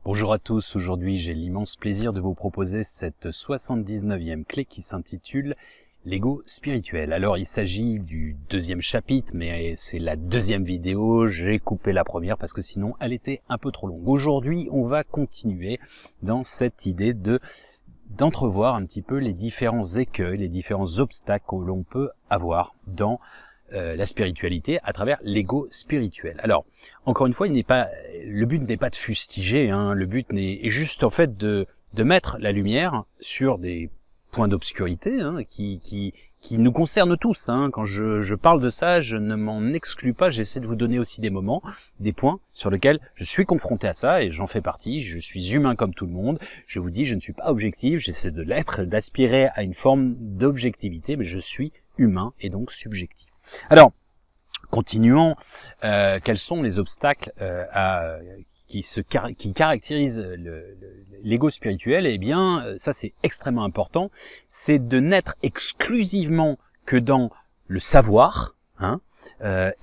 Bonjour à tous, aujourd'hui j'ai l'immense plaisir de vous proposer cette 79e clé qui s'intitule l'ego spirituel. Alors il s'agit du deuxième chapitre, mais c'est la deuxième vidéo, j'ai coupé la première parce que sinon elle était un peu trop longue. Aujourd'hui on va continuer dans cette idée d'entrevoir un petit peu les différents écueils, les différents obstacles que l'on peut avoir dans la spiritualité à travers l'ego spirituel. Alors, encore une fois, le but n'est pas de fustiger, le but est juste en fait de mettre la lumière sur des points d'obscurité qui nous concernent tous. Quand je parle de ça, je ne m'en exclus pas, j'essaie de vous donner aussi des points sur lesquels je suis confronté à ça et j'en fais partie, je suis humain comme tout le monde. Je vous dis, je ne suis pas objectif, j'essaie de l'être, d'aspirer à une forme d'objectivité, mais je suis humain et donc subjectif. Alors, continuons. Quels sont les obstacles qui caractérisent l'ego spirituel? Eh bien, ça c'est extrêmement important. C'est de n'être exclusivement que dans le savoir,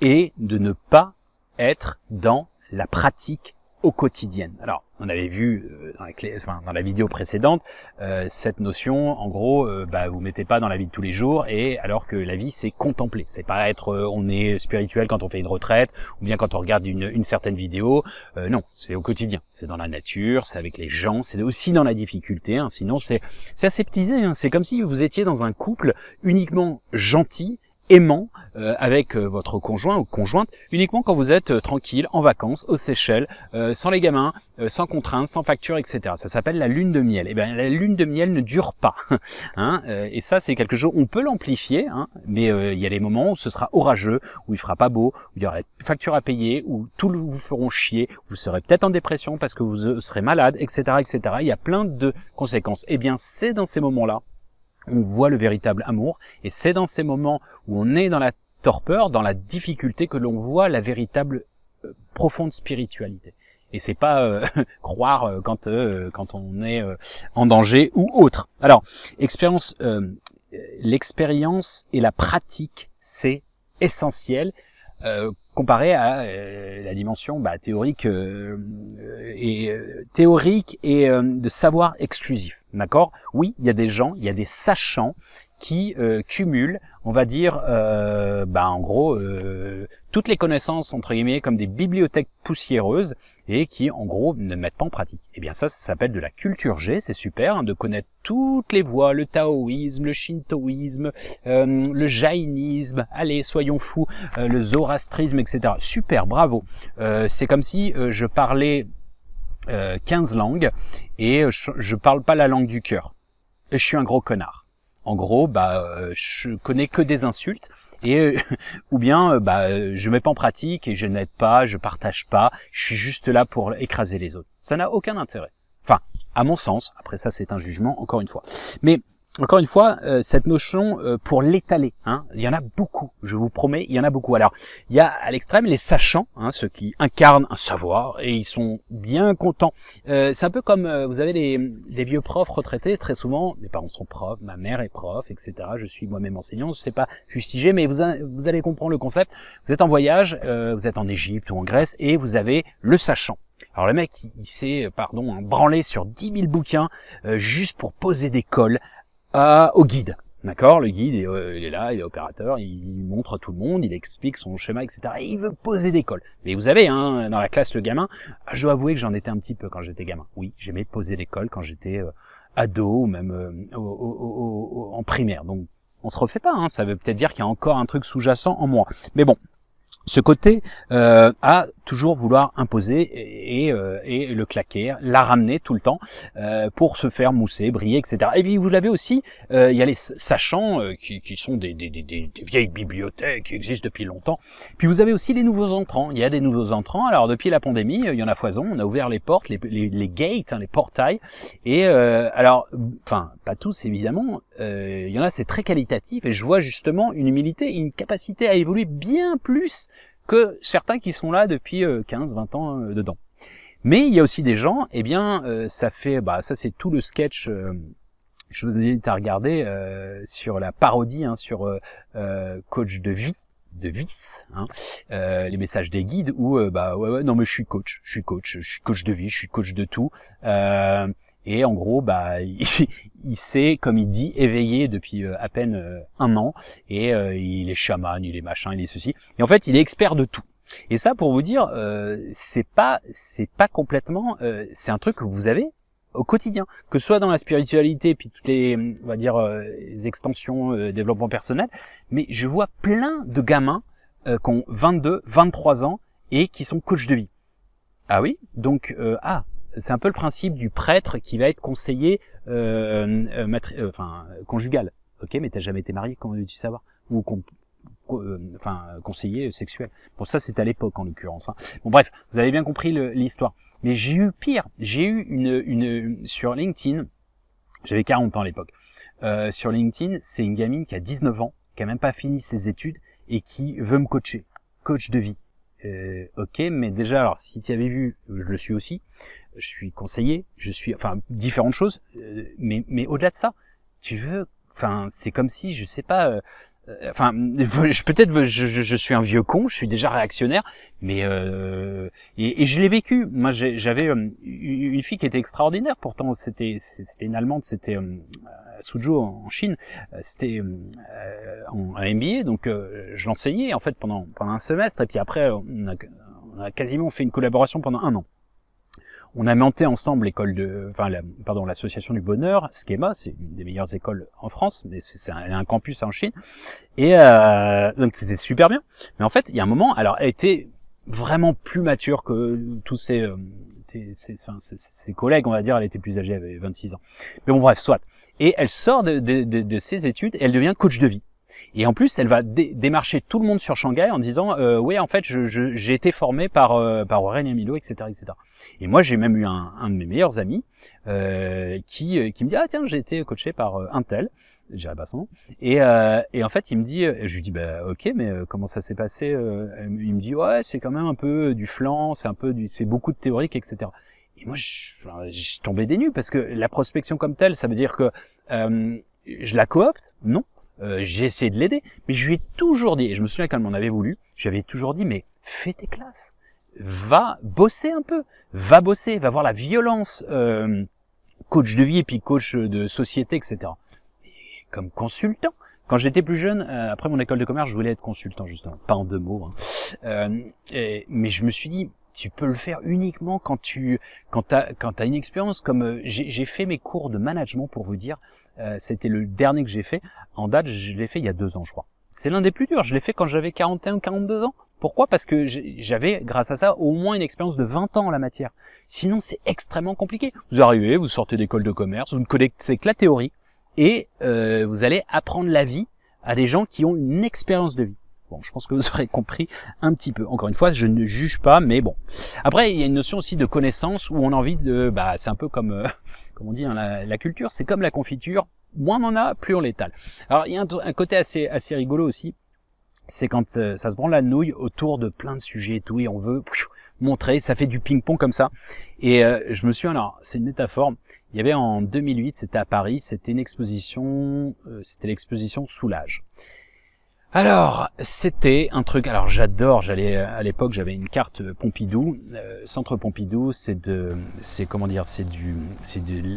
et de ne pas être dans la pratique au quotidien. Alors, on avait vu dans la vidéo précédente cette notion, en gros, vous mettez pas dans la vie de tous les jours, et alors que la vie c'est contempler. C'est pas être, on est spirituel quand on fait une retraite, ou bien quand on regarde une certaine vidéo. Non, c'est au quotidien. C'est dans la nature, c'est avec les gens, c'est aussi dans la difficulté. Sinon, c'est aseptisé. C'est comme si vous étiez dans un couple uniquement gentil, aimant, avec votre conjoint ou conjointe, uniquement quand vous êtes tranquille, en vacances, aux Seychelles, sans les gamins, sans contraintes, sans facture, etc. Ça s'appelle la lune de miel. Et bien la lune de miel ne dure pas. Et ça c'est quelque chose, on peut l'amplifier, mais il y a des moments où ce sera orageux, où il fera pas beau, où il y aura facture à payer, où tout vous feront chier, vous serez peut-être en dépression parce que vous serez malade, etc., etc. Il y a plein de conséquences. Et bien c'est dans ces moments-là on voit le véritable amour, et c'est dans ces moments où on est dans la torpeur, dans la difficulté, que l'on voit la véritable profonde spiritualité. Et c'est pas croire quand on est en danger ou autre. Alors, l'expérience et la pratique, c'est essentiel. Comparé à la dimension théorique et de savoir exclusif, d'accord? Oui, il y a des gens, il y a des sachants qui cumulent, on va dire, en gros, toutes les connaissances entre guillemets comme des bibliothèques poussiéreuses et qui, en gros, ne mettent pas en pratique. Eh bien ça s'appelle de la culture G, c'est super de connaître toutes les voies, le taoïsme, le shintoïsme, le jaïnisme, allez, soyons fous, le zoroastrisme, etc. Super, bravo. C'est comme si je parlais 15 langues et je parle pas la langue du cœur. Et je suis un gros connard. En gros, je connais que des insultes et ou bien je mets pas en pratique et je n'aide pas, je partage pas, je suis juste là pour écraser les autres. Ça n'a aucun intérêt. Enfin, à mon sens. Après ça, c'est un jugement encore une fois. Mais encore une fois, cette notion pour l'étaler, il y en a beaucoup, je vous promets, il y en a beaucoup. Alors, il y a à l'extrême les sachants, ceux qui incarnent un savoir et ils sont bien contents. C'est un peu comme, vous avez des vieux profs retraités, très souvent, mes parents sont profs, ma mère est prof, etc. Je suis moi-même enseignant, je sais pas fustiger, mais vous allez comprendre le concept. Vous êtes en voyage, vous êtes en Égypte ou en Grèce et vous avez le sachant. Alors le mec, il s'est, branlé sur 10 000 bouquins juste pour poser des cols au guide, d'accord? Le guide, il est là, il est opérateur, il montre à tout le monde, il explique son schéma, etc. Et il veut poser des cols. Mais vous avez, dans la classe, le gamin, je dois avouer que j'en étais un petit peu quand j'étais gamin. Oui, j'aimais poser des cols quand j'étais ado ou même en primaire. Donc, on se refait pas, ça veut peut-être dire qu'il y a encore un truc sous-jacent en moi. Mais bon. Ce côté à toujours vouloir imposer et le claquer, la ramener tout le temps pour se faire mousser, briller, etc. Et puis vous l'avez aussi, il y a les sachants qui sont des vieilles bibliothèques qui existent depuis longtemps. Puis vous avez aussi les nouveaux entrants. Il y a des nouveaux entrants. Alors depuis la pandémie, il y en a foison. On a ouvert les portes, les gates, les portails. Et pas tous évidemment. Il y en a, c'est très qualitatif. Et je vois justement une humilité, une capacité à évoluer bien plus que certains qui sont là depuis 15, 20 ans dedans. Mais il y a aussi des gens, ça c'est tout le sketch, je vous invite à regarder sur la parodie sur Coach de vie, vice, hein, les messages des guides où ouais, non mais je suis coach de vie, je suis coach de tout. Et en gros, il s'est, comme il dit, éveillé depuis à peine 1 an, et il est chaman, il est machin, il est ceci. Et en fait, il est expert de tout. Et ça, pour vous dire, c'est pas complètement, c'est un truc que vous avez au quotidien, que ce soit dans la spiritualité, puis toutes les, on va dire, les extensions, développement personnel. Mais je vois plein de gamins qui ont 22, 23 ans et qui sont coachs de vie. Ah oui, donc c'est un peu le principe du prêtre qui va être conseiller conjugal. Ok, mais t'as jamais été marié, comment veux-tu savoir? Ou conseiller sexuel. Bon, ça c'est à l'époque en l'occurrence. Hein. Bon bref, vous avez bien compris l'histoire. Mais j'ai eu pire. J'ai eu une sur LinkedIn. J'avais 40 ans à l'époque. Sur LinkedIn, c'est une gamine qui a 19 ans, qui a même pas fini ses études et qui veut me coacher, coach de vie. Ok, mais déjà, alors si tu avais vu, je le suis aussi. Je suis conseiller, je suis, différentes choses. Mais au-delà de ça, c'est comme si, je sais pas. Peut-être je suis un vieux con, je suis déjà réactionnaire, mais et je l'ai vécu. Moi, j'avais une fille qui était extraordinaire. Pourtant, c'était une Allemande, c'était Suzhou en Chine. C'était en MBA, donc je l'enseignais en fait pendant un semestre, et puis après on a quasiment fait une collaboration pendant 1 an. On a monté ensemble l'association du bonheur, Schema, c'est une des meilleures écoles en France, mais c'est un campus en Chine. Et donc c'était super bien. Mais en fait, il y a un moment, alors elle était vraiment plus mature que tous ses collègues, on va dire, elle était plus âgée, elle avait 26 ans. Mais bon bref, soit. Et elle sort de ses études et elle devient coach de vie. Et en plus, elle va démarcher tout le monde sur Shanghai en disant oui, en fait, j'ai été formé par Aurélien Milo, etc., etc. Et moi, j'ai même eu un de mes meilleurs amis qui me dit tiens, j'ai été coaché par un tel, je dirais pas son nom. Et en fait, il me dit, je lui dis ok, mais comment ça s'est passé? Il me dit ouais, c'est quand même un peu du flan, c'est beaucoup de théorique, etc. Et moi, je tombais des nues parce que la prospection comme telle, ça veut dire que je la coopte? Non. J'ai essayé de l'aider, mais je lui ai toujours dit, et je me souviens quand elle m'en avait voulu, je lui avais toujours dit, mais fais tes classes, va bosser un peu, va voir la violence, coach de vie et puis coach de société, etc. Et comme consultant, quand j'étais plus jeune, après mon école de commerce, je voulais être consultant justement, pas en 2 mots, hein. Mais je me suis dit, tu peux le faire uniquement quand t'as une expérience comme j'ai fait mes cours de management, pour vous dire. C'était le dernier que j'ai fait. En date, je l'ai fait il y a 2 ans, je crois. C'est l'un des plus durs. Je l'ai fait quand j'avais 41 ou 42 ans. Pourquoi? Parce que j'avais, grâce à ça, au moins une expérience de 20 ans en la matière. Sinon, c'est extrêmement compliqué. Vous arrivez, vous sortez d'école de commerce, vous ne connaissez que la théorie, et vous allez apprendre la vie à des gens qui ont une expérience de vie. Bon, je pense que vous aurez compris un petit peu. Encore une fois, je ne juge pas, mais bon. Après, il y a une notion aussi de connaissance où on a envie de... c'est un peu comme on dit, hein, la culture, c'est comme la confiture. Moins on en a, plus on l'étale. Alors, il y a un côté assez rigolo aussi. C'est quand ça se branle la nouille autour de plein de sujets et tout, et on veut montrer, ça fait du ping-pong comme ça. Et je me souviens, alors, c'est une métaphore. Il y avait en 2008, c'était à Paris, c'était une exposition, c'était l'exposition Soulage. Alors, c'était un truc, alors j'adore, à l'époque, j'avais une carte Pompidou, Centre Pompidou, c'est de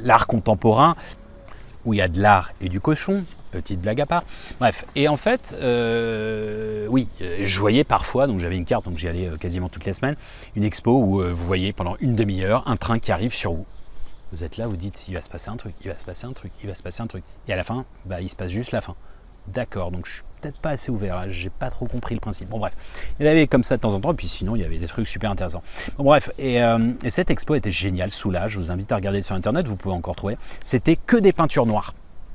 l'art contemporain, où il y a de l'art et du cochon, petite blague à part. Bref, et en fait, je voyais parfois, donc j'avais une carte, donc j'y allais quasiment toutes les semaines, une expo où vous voyez pendant une demi-heure un train qui arrive sur vous. Vous êtes là, vous dites, il va se passer un truc, il va se passer un truc, il va se passer un truc. Et à la fin, il se passe juste la fin. D'accord, donc je suis peut-être pas assez ouvert, là, j'ai pas trop compris le principe. Bon bref, il y avait comme ça de temps en temps, et puis sinon il y avait des trucs super intéressants. Bon bref, et cette expo était géniale, Soulage, je vous invite à regarder sur internet, vous pouvez encore trouver. C'était que des peintures noires.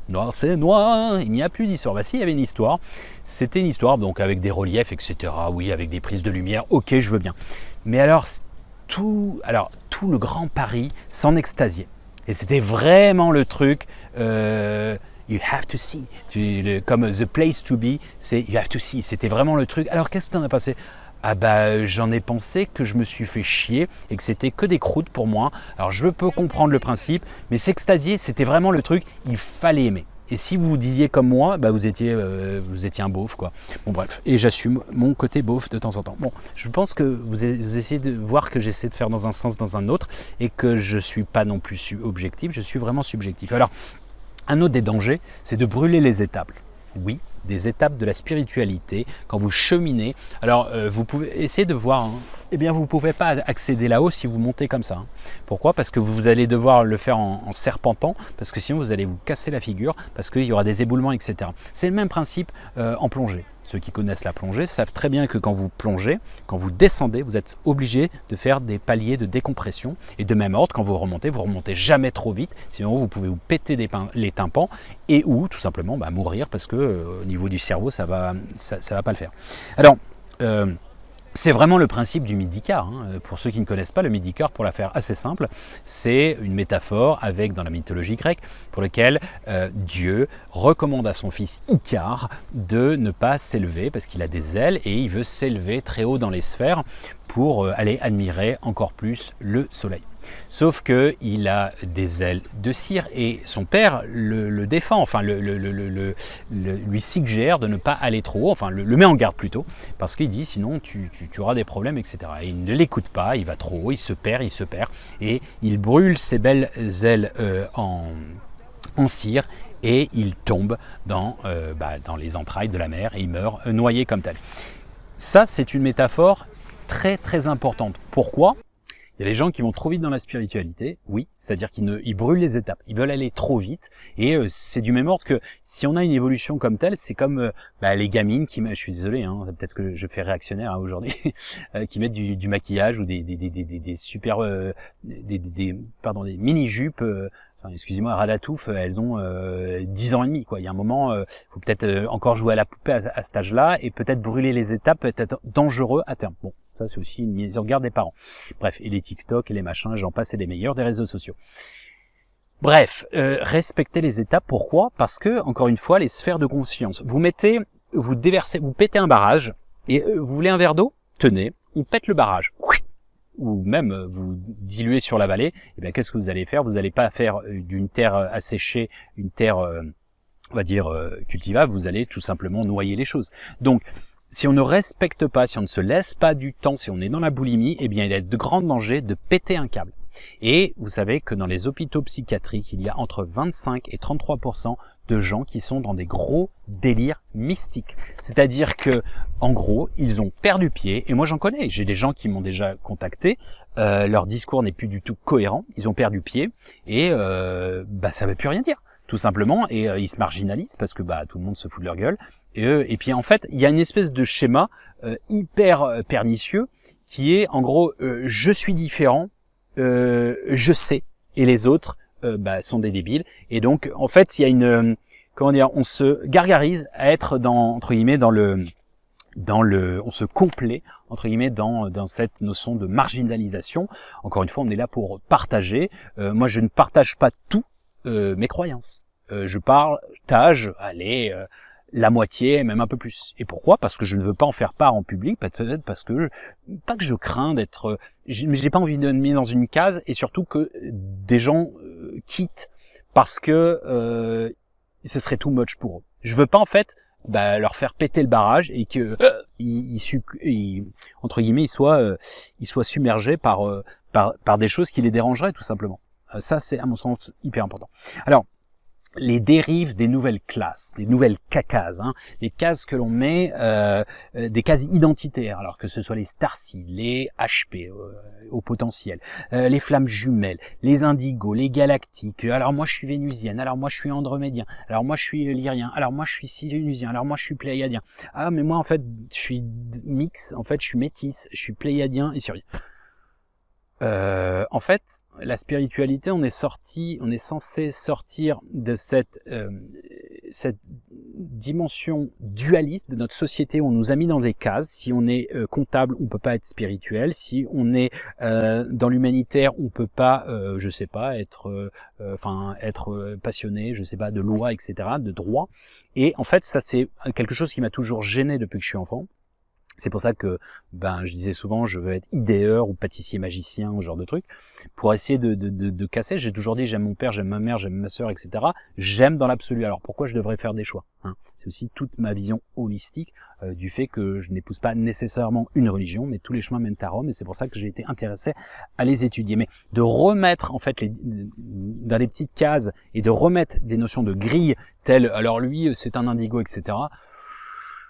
Noir c'est noir, il n'y a plus d'histoire. Si, il y avait une histoire, c'était une histoire donc avec des reliefs, etc. Oui, avec des prises de lumière, ok, je veux bien. Mais alors tout le Grand Paris s'en extasiait. Et c'était vraiment le truc... You have to see, comme the place to be, c'est you have to see, c'était vraiment le truc. Alors qu'est-ce que t'en as passé? J'en ai pensé que je me suis fait chier et que c'était que des croûtes pour moi. Alors je peux comprendre le principe, mais s'extasier, c'était vraiment le truc, il fallait aimer. Et si vous disiez comme moi, bah vous étiez un beauf, quoi. Bon bref, et j'assume mon côté beauf de temps en temps. Bon, je pense que vous essayez de voir que j'essaie de faire dans un sens, dans un autre, et que je suis pas non plus objectif, je suis vraiment subjectif. Alors, un autre des dangers, c'est de brûler les étapes. Oui, des étapes de la spiritualité, quand vous cheminez. Alors, vous pouvez essayer de voir, hein, eh bien, vous ne pouvez pas accéder là-haut si vous montez comme ça. Hein. Pourquoi? Parce que vous allez devoir le faire en serpentant, parce que sinon vous allez vous casser la figure, parce qu'il y aura des éboulements, etc. C'est le même principe en plongée. Ceux qui connaissent la plongée savent très bien que quand vous plongez, quand vous descendez, vous êtes obligé de faire des paliers de décompression. Et de même ordre, quand vous remontez jamais trop vite, sinon vous pouvez vous péter les tympans et ou tout simplement mourir parce que au niveau du cerveau, ça va pas le faire. Alors, c'est vraiment le principe du Midikar. Hein. Pour ceux qui ne connaissent pas le Midikar, pour la faire assez simple, c'est une métaphore avec, dans la mythologie grecque, pour laquelle Dieu recommande à son fils Icare de ne pas s'élever parce qu'il a des ailes et il veut s'élever très haut dans les sphères pour aller admirer encore plus le soleil. Sauf qu'il a des ailes de cire et son père le défend, enfin lui suggère de ne pas aller trop haut, enfin le met en garde plutôt, parce qu'il dit sinon tu auras des problèmes, etc. Et il ne l'écoute pas, il va trop haut, il se perd, et il brûle ses belles ailes en cire et il tombe dans les entrailles de la mer et il meurt noyé comme tel. Ça, c'est une métaphore très très importante. Pourquoi ? Il y a les gens qui vont trop vite dans la spiritualité, oui, c'est-à-dire qu'ils brûlent les étapes, ils veulent aller trop vite, et c'est du même ordre que si on a une évolution comme telle, c'est comme les gamines qui, je suis désolé, hein, peut-être que je fais réactionnaire hein, aujourd'hui, qui mettent du maquillage ou des super, des mini-jupes, excusez-moi, Radatouf, elles ont 10 ans et demi, quoi. Il y a un moment, faut peut-être encore jouer à la poupée à cet âge-là, et peut-être brûler les étapes peut être dangereux à terme. Bon, ça c'est aussi une mise en garde des parents. Bref, et les TikTok et les machins, j'en passe, c'est les meilleurs des réseaux sociaux. Bref, respectez les étapes. Pourquoi? Parce que, encore une fois, les sphères de conscience. Vous déversez, vous pétez un barrage, et vous voulez un verre d'eau? Tenez, on pète le barrage. Ou même vous diluez sur la vallée, et bien qu'est-ce que vous allez faire? Vous n'allez pas faire d'une terre asséchée une terre, on va dire, cultivable, vous allez tout simplement noyer les choses. Donc, si on ne respecte pas, si on ne se laisse pas du temps, si on est dans la boulimie, eh bien il y a de grands dangers de péter un câble. Et vous savez que dans les hôpitaux psychiatriques, il y a entre 25 et 33% de gens qui sont dans des gros délires mystiques. C'est-à-dire que, en gros, ils ont perdu pied. Et moi, j'en connais. J'ai des gens qui m'ont déjà contacté. Leur discours n'est plus du tout cohérent. Ils ont perdu pied et ça veut plus rien dire. Tout simplement, et ils se marginalisent parce que tout le monde se fout de leur gueule. Et puis en fait, il y a une espèce de schéma hyper pernicieux qui est en gros je suis différent, je sais, et les autres sont des débiles. Et donc en fait, il y a une on se gargarise à être on se complaît entre guillemets dans cette notion de marginalisation. Encore une fois, on est là pour partager. Moi, je ne partage pas tout. Mes croyances. Je partage, la moitié, même un peu plus. Et pourquoi? Parce que je ne veux pas en faire part en public, peut-être parce que, pas que je crains d'être, mais j'ai pas envie de me mettre dans une case, et surtout que des gens quittent parce que ce serait too much pour eux. Je veux pas en fait leur faire péter le barrage et que entre guillemets ils soient submergés par des choses qui les dérangeraient tout simplement. Ça, c'est à mon sens hyper important. Alors, les dérives des nouvelles classes, des nouvelles cases, les cases que l'on met, des cases identitaires, alors que ce soit les starseeds, les HP au potentiel, les flammes jumelles, les indigos, les galactiques, alors moi je suis vénusien, alors moi je suis andromédien, alors moi je suis lyrien, alors moi je suis sinusien, alors moi je suis pléiadien. Ah mais moi en fait je suis mix, en fait je suis métis, je suis pléiadien et syrien. En fait, la spiritualité, on est censé sortir de cette dimension dualiste de notre société où on nous a mis dans des cases. Si on est comptable, on peut pas être spirituel. Si on est dans l'humanitaire, on peut pas, être passionné, de loi, etc., de droit. Et en fait, ça c'est quelque chose qui m'a toujours gêné depuis que je suis enfant. C'est pour ça que je disais souvent je veux être idéeur ou pâtissier magicien ou ce genre de truc pour essayer de casser. J'ai toujours dit j'aime mon père, j'aime ma mère, j'aime ma sœur, etc. J'aime dans l'absolu. Alors pourquoi je devrais faire des choix, hein? C'est aussi toute ma vision holistique du fait que je n'épouse pas nécessairement une religion, mais tous les chemins mènent à Rome, et c'est pour ça que j'ai été intéressé à les étudier. Mais de remettre en fait dans les petites cases et de remettre des notions de grille telles alors lui c'est un indigo, etc.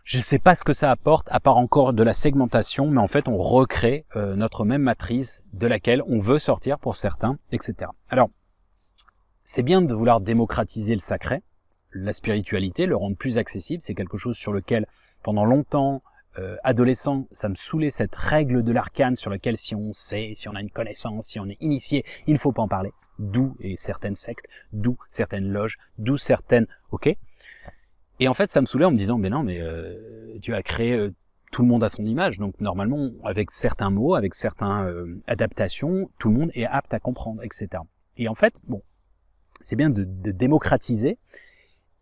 Je ne sais pas ce que ça apporte, à part encore de la segmentation, mais en fait, on recrée notre même matrice de laquelle on veut sortir pour certains, etc. Alors, c'est bien de vouloir démocratiser le sacré, la spiritualité, le rendre plus accessible. C'est quelque chose sur lequel, pendant longtemps, adolescent, ça me saoulait cette règle de l'arcane sur laquelle si on sait, si on a une connaissance, si on est initié, il ne faut pas en parler. D'où certaines sectes, d'où certaines loges, d'où certaines... Ok. Et en fait, ça me saoulait en me disant, mais non, mais tu as créé tout le monde à son image. Donc normalement, avec certains mots, avec certaines adaptations, tout le monde est apte à comprendre, etc. Et en fait, bon, c'est bien de démocratiser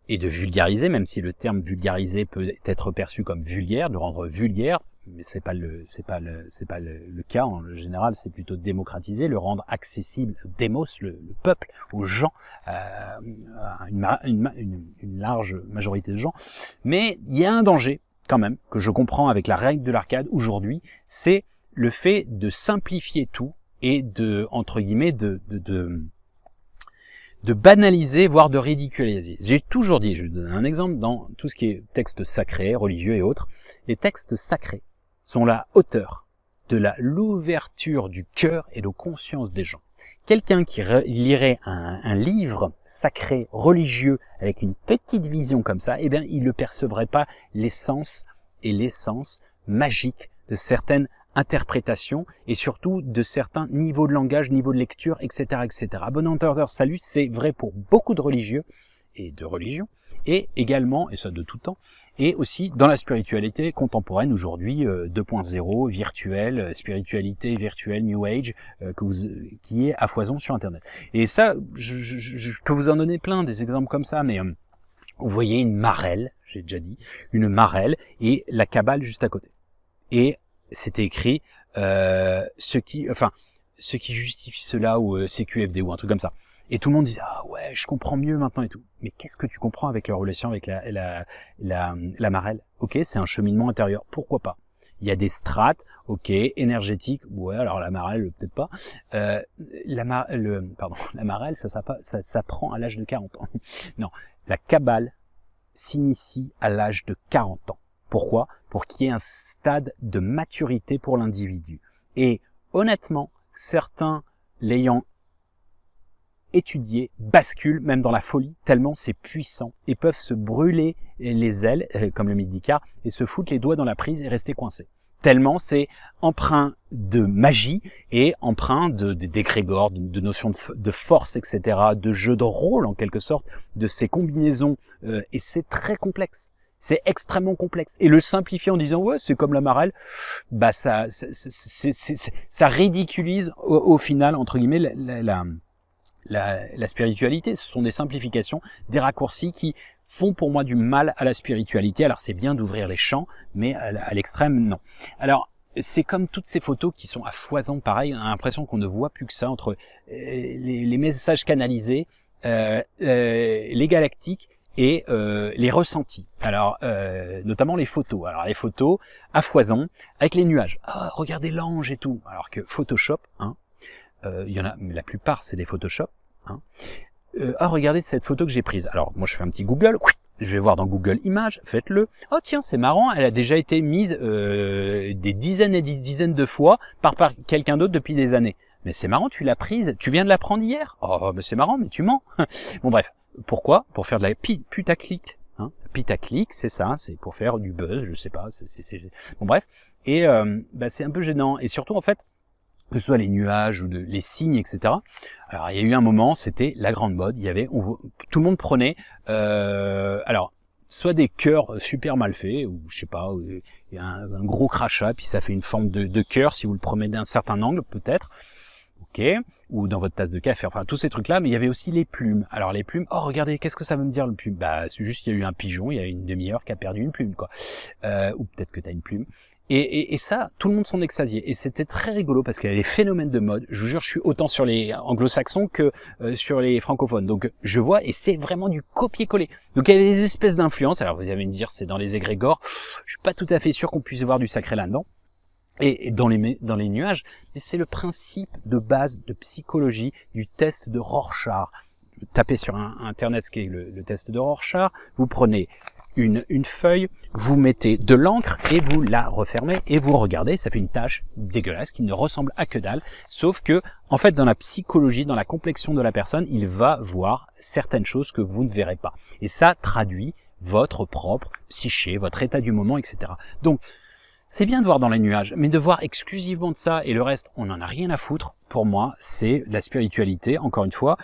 et de vulgariser, même si le terme vulgariser peut être perçu comme vulgaire, de rendre vulgaire, mais c'est pas le cas. En général, c'est plutôt démocratiser, le rendre accessible, démos, le peuple, aux gens, une large majorité de gens. Mais il y a un danger, quand même, que je comprends avec la règle de l'arcade aujourd'hui, c'est le fait de simplifier tout et de, entre guillemets, de banaliser, voire de ridiculiser. J'ai toujours dit, je vais vous donner un exemple, dans tout ce qui est texte sacré, religieux et autres, les textes sacrés sont la hauteur de l'ouverture du cœur et de conscience des gens. Quelqu'un qui lirait un livre sacré, religieux, avec une petite vision comme ça, eh bien, il ne percevrait pas l'essence magique de certaines interprétations et surtout de certains niveaux de langage, niveaux de lecture, etc., etc. À bon entendeur, salut, c'est vrai pour beaucoup de religieux et de religions, et également, et ça de tout temps, et aussi dans la spiritualité contemporaine aujourd'hui 2.0, virtuelle, spiritualité virtuelle, New Age, qui est à foison sur Internet. Et ça, je peux vous en donner plein des exemples comme ça, mais vous voyez une marelle, j'ai déjà dit, une marelle et la Kabbale juste à côté. Et c'était écrit ce qui justifie cela ou CQFD ou un truc comme ça. Et tout le monde disait ah ouais, je comprends mieux maintenant et tout. Mais qu'est-ce que tu comprends avec leur relation avec la marelle? Ok, c'est un cheminement intérieur, pourquoi pas? Il y a des strates, ok, énergétiques, ouais, alors la marelle peut-être pas. La marelle, ça prend à l'âge de 40 ans. Non, la Kabbale s'initie à l'âge de 40 ans. Pourquoi? Pour qu'il y ait un stade de maturité pour l'individu. Et honnêtement, certains l'ayant étudié basculent même dans la folie, tellement c'est puissant, et peuvent se brûler les ailes, comme le Midikar, et se foutre les doigts dans la prise et rester coincés. Tellement c'est empreint de magie et empreint d'égrégore, de notions de force, etc., de jeu de rôle en quelque sorte, de ces combinaisons, et c'est très complexe. C'est extrêmement complexe. Et le simplifier en disant ouais, c'est comme la marelle, bah ça ridiculise au final entre guillemets la spiritualité. Ce sont des simplifications, des raccourcis qui font pour moi du mal à la spiritualité. Alors c'est bien d'ouvrir les champs, mais à l'extrême non. Alors c'est comme toutes ces photos qui sont à foison pareil. On a l'impression qu'on ne voit plus que ça entre les messages canalisés, les galactiques et les ressentis. Alors notamment les photos. Alors les photos à foison avec les nuages. Ah, regardez l'ange et tout. Alors que Photoshop, il y en a, mais la plupart c'est des Photoshop. Regardez cette photo que j'ai prise. Alors moi je fais un petit Google. Je vais voir dans Google Images, faites-le. Oh tiens, c'est marrant, elle a déjà été mise des dizaines et des dizaines de fois par quelqu'un d'autre depuis des années. Mais c'est marrant, tu l'as prise, tu viens de la prendre hier. Oh, mais c'est marrant, mais tu mens. Bon bref. Pourquoi? Pour faire de la putaclic. Putaclic, c'est ça, c'est pour faire du buzz, je sais pas. Bon bref. Et c'est un peu gênant. Et surtout en fait, que ce soit les nuages ou les signes, etc. Alors il y a eu un moment, c'était la grande mode. Il y avait, tout le monde prenait, alors soit des cœurs super mal faits, ou je sais pas, il y a un gros crachat, puis ça fait une forme de cœur si vous le prenez d'un certain angle, peut-être. Ok. ou dans votre tasse de café, enfin tous ces trucs-là, mais il y avait aussi les plumes. Alors les plumes, oh regardez, qu'est-ce que ça veut me dire le plume? Bah c'est juste qu'il y a eu un pigeon, il y a une demi-heure qui a perdu une plume, quoi. Ou peut-être que t'as une plume. Et ça, tout le monde s'en extasiait. Et c'était très rigolo parce qu'il y avait des phénomènes de mode. Je vous jure, je suis autant sur les anglo-saxons que sur les francophones. Donc je vois, et c'est vraiment du copier-coller. Donc il y avait des espèces d'influences. Alors vous allez me dire, c'est dans les égrégores. Je suis pas tout à fait sûr qu'on puisse voir du sacré là-dedans. Et dans les nuages, mais c'est le principe de base de psychologie du test de Rorschach. Tapez sur Internet ce qu'est le test de Rorschach. Vous prenez une feuille, vous mettez de l'encre et vous la refermez et vous regardez, ça fait une tache dégueulasse qui ne ressemble à que dalle, sauf que, en fait, dans la psychologie, dans la complexion de la personne, il va voir certaines choses que vous ne verrez pas. Et ça traduit votre propre psyché, votre état du moment, etc. Donc, c'est bien de voir dans les nuages, mais de voir exclusivement de ça et le reste, on n'en a rien à foutre. Pour moi, c'est la spiritualité, encore une fois,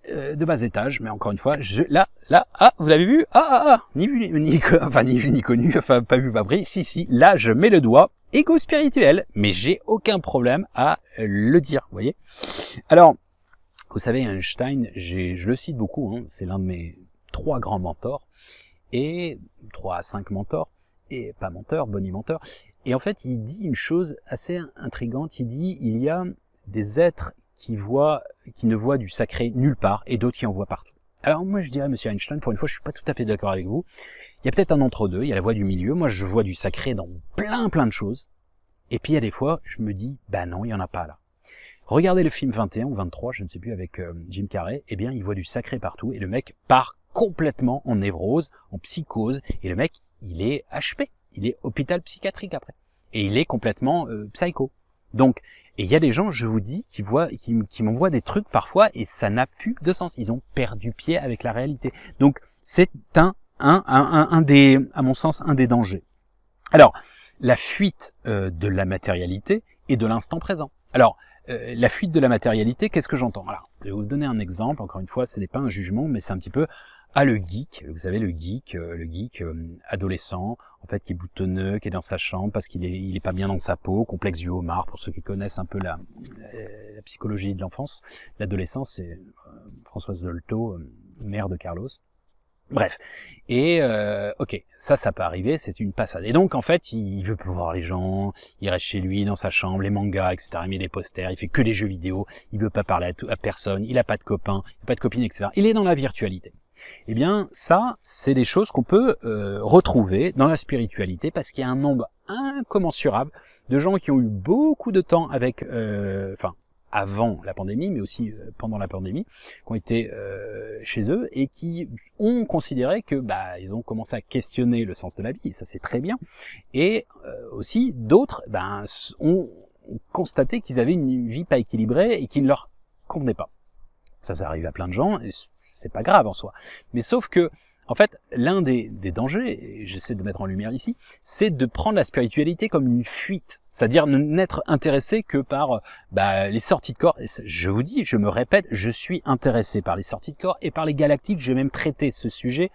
de bas étage, mais encore une fois, vous l'avez vu? Ni vu ni connu, enfin, pas vu, pas pris. Si, là, je mets le doigt, égo spirituel, mais j'ai aucun problème à le dire, vous voyez? Alors, vous savez, Einstein, je le cite beaucoup, hein, c'est l'un de mes 3 grands mentors, et 3 à 5 mentors, et pas menteur, bonimenteur. Et en fait, il dit une chose assez intrigante, il dit, il y a des êtres qui ne voient du sacré nulle part, et d'autres qui en voient partout. Alors moi je dirais, monsieur Einstein, pour une fois je suis pas tout à fait d'accord avec vous, il y a peut-être un entre-deux, il y a la voie du milieu, moi je vois du sacré dans plein de choses, et puis il y a des fois, je me dis, bah non, il y en a pas là. Regardez le film 21 ou 23, je ne sais plus, avec Jim Carrey, eh bien il voit du sacré partout, et le mec part complètement en névrose, en psychose, et le mec, il est HP, il est hôpital psychiatrique après, et il est complètement psycho. Donc, et il y a des gens, je vous dis, qui m'envoient des trucs parfois et ça n'a plus de sens. Ils ont perdu pied avec la réalité. Donc c'est à mon sens, un des dangers. Alors, la fuite de la matérialité et de l'instant présent. Alors, la fuite de la matérialité, qu'est-ce que j'entends? Alors, je vais vous donner un exemple. Encore une fois, ce n'est pas un jugement, mais c'est un petit peu le geek. Vous savez, le geek adolescent, en fait, qui est boutonneux, qui est dans sa chambre parce qu'il est pas bien dans sa peau, complexe du homard, pour ceux qui connaissent un peu la psychologie de l'enfance. L'adolescence, c'est Françoise Dolto, mère de Carlos. Bref. Et ok, ça peut arriver, c'est une passade. Et donc, en fait, il veut plus voir les gens, il reste chez lui, dans sa chambre, les mangas, etc. Il met des posters, il fait que des jeux vidéo, il veut pas parler à personne, il a pas de copains, il a pas de copines, etc. Il est dans la virtualité. Eh bien, ça, c'est des choses qu'on peut retrouver dans la spiritualité parce qu'il y a un nombre incommensurable de gens qui ont eu beaucoup de temps avec, avant la pandémie, mais aussi pendant la pandémie, qui ont été chez eux et qui ont considéré que ils ont commencé à questionner le sens de la vie, et ça c'est très bien. Et aussi d'autres ont constaté qu'ils avaient une vie pas équilibrée et qui ne leur convenait pas. Ça arrive à plein de gens, et c'est pas grave en soi. Mais sauf que, en fait, l'un des dangers, et j'essaie de mettre en lumière ici, c'est de prendre la spiritualité comme une fuite. C'est-à-dire n'être intéressé que par les sorties de corps. Et je vous dis, je me répète, je suis intéressé par les sorties de corps et par les galactiques. J'ai même traité ce sujet,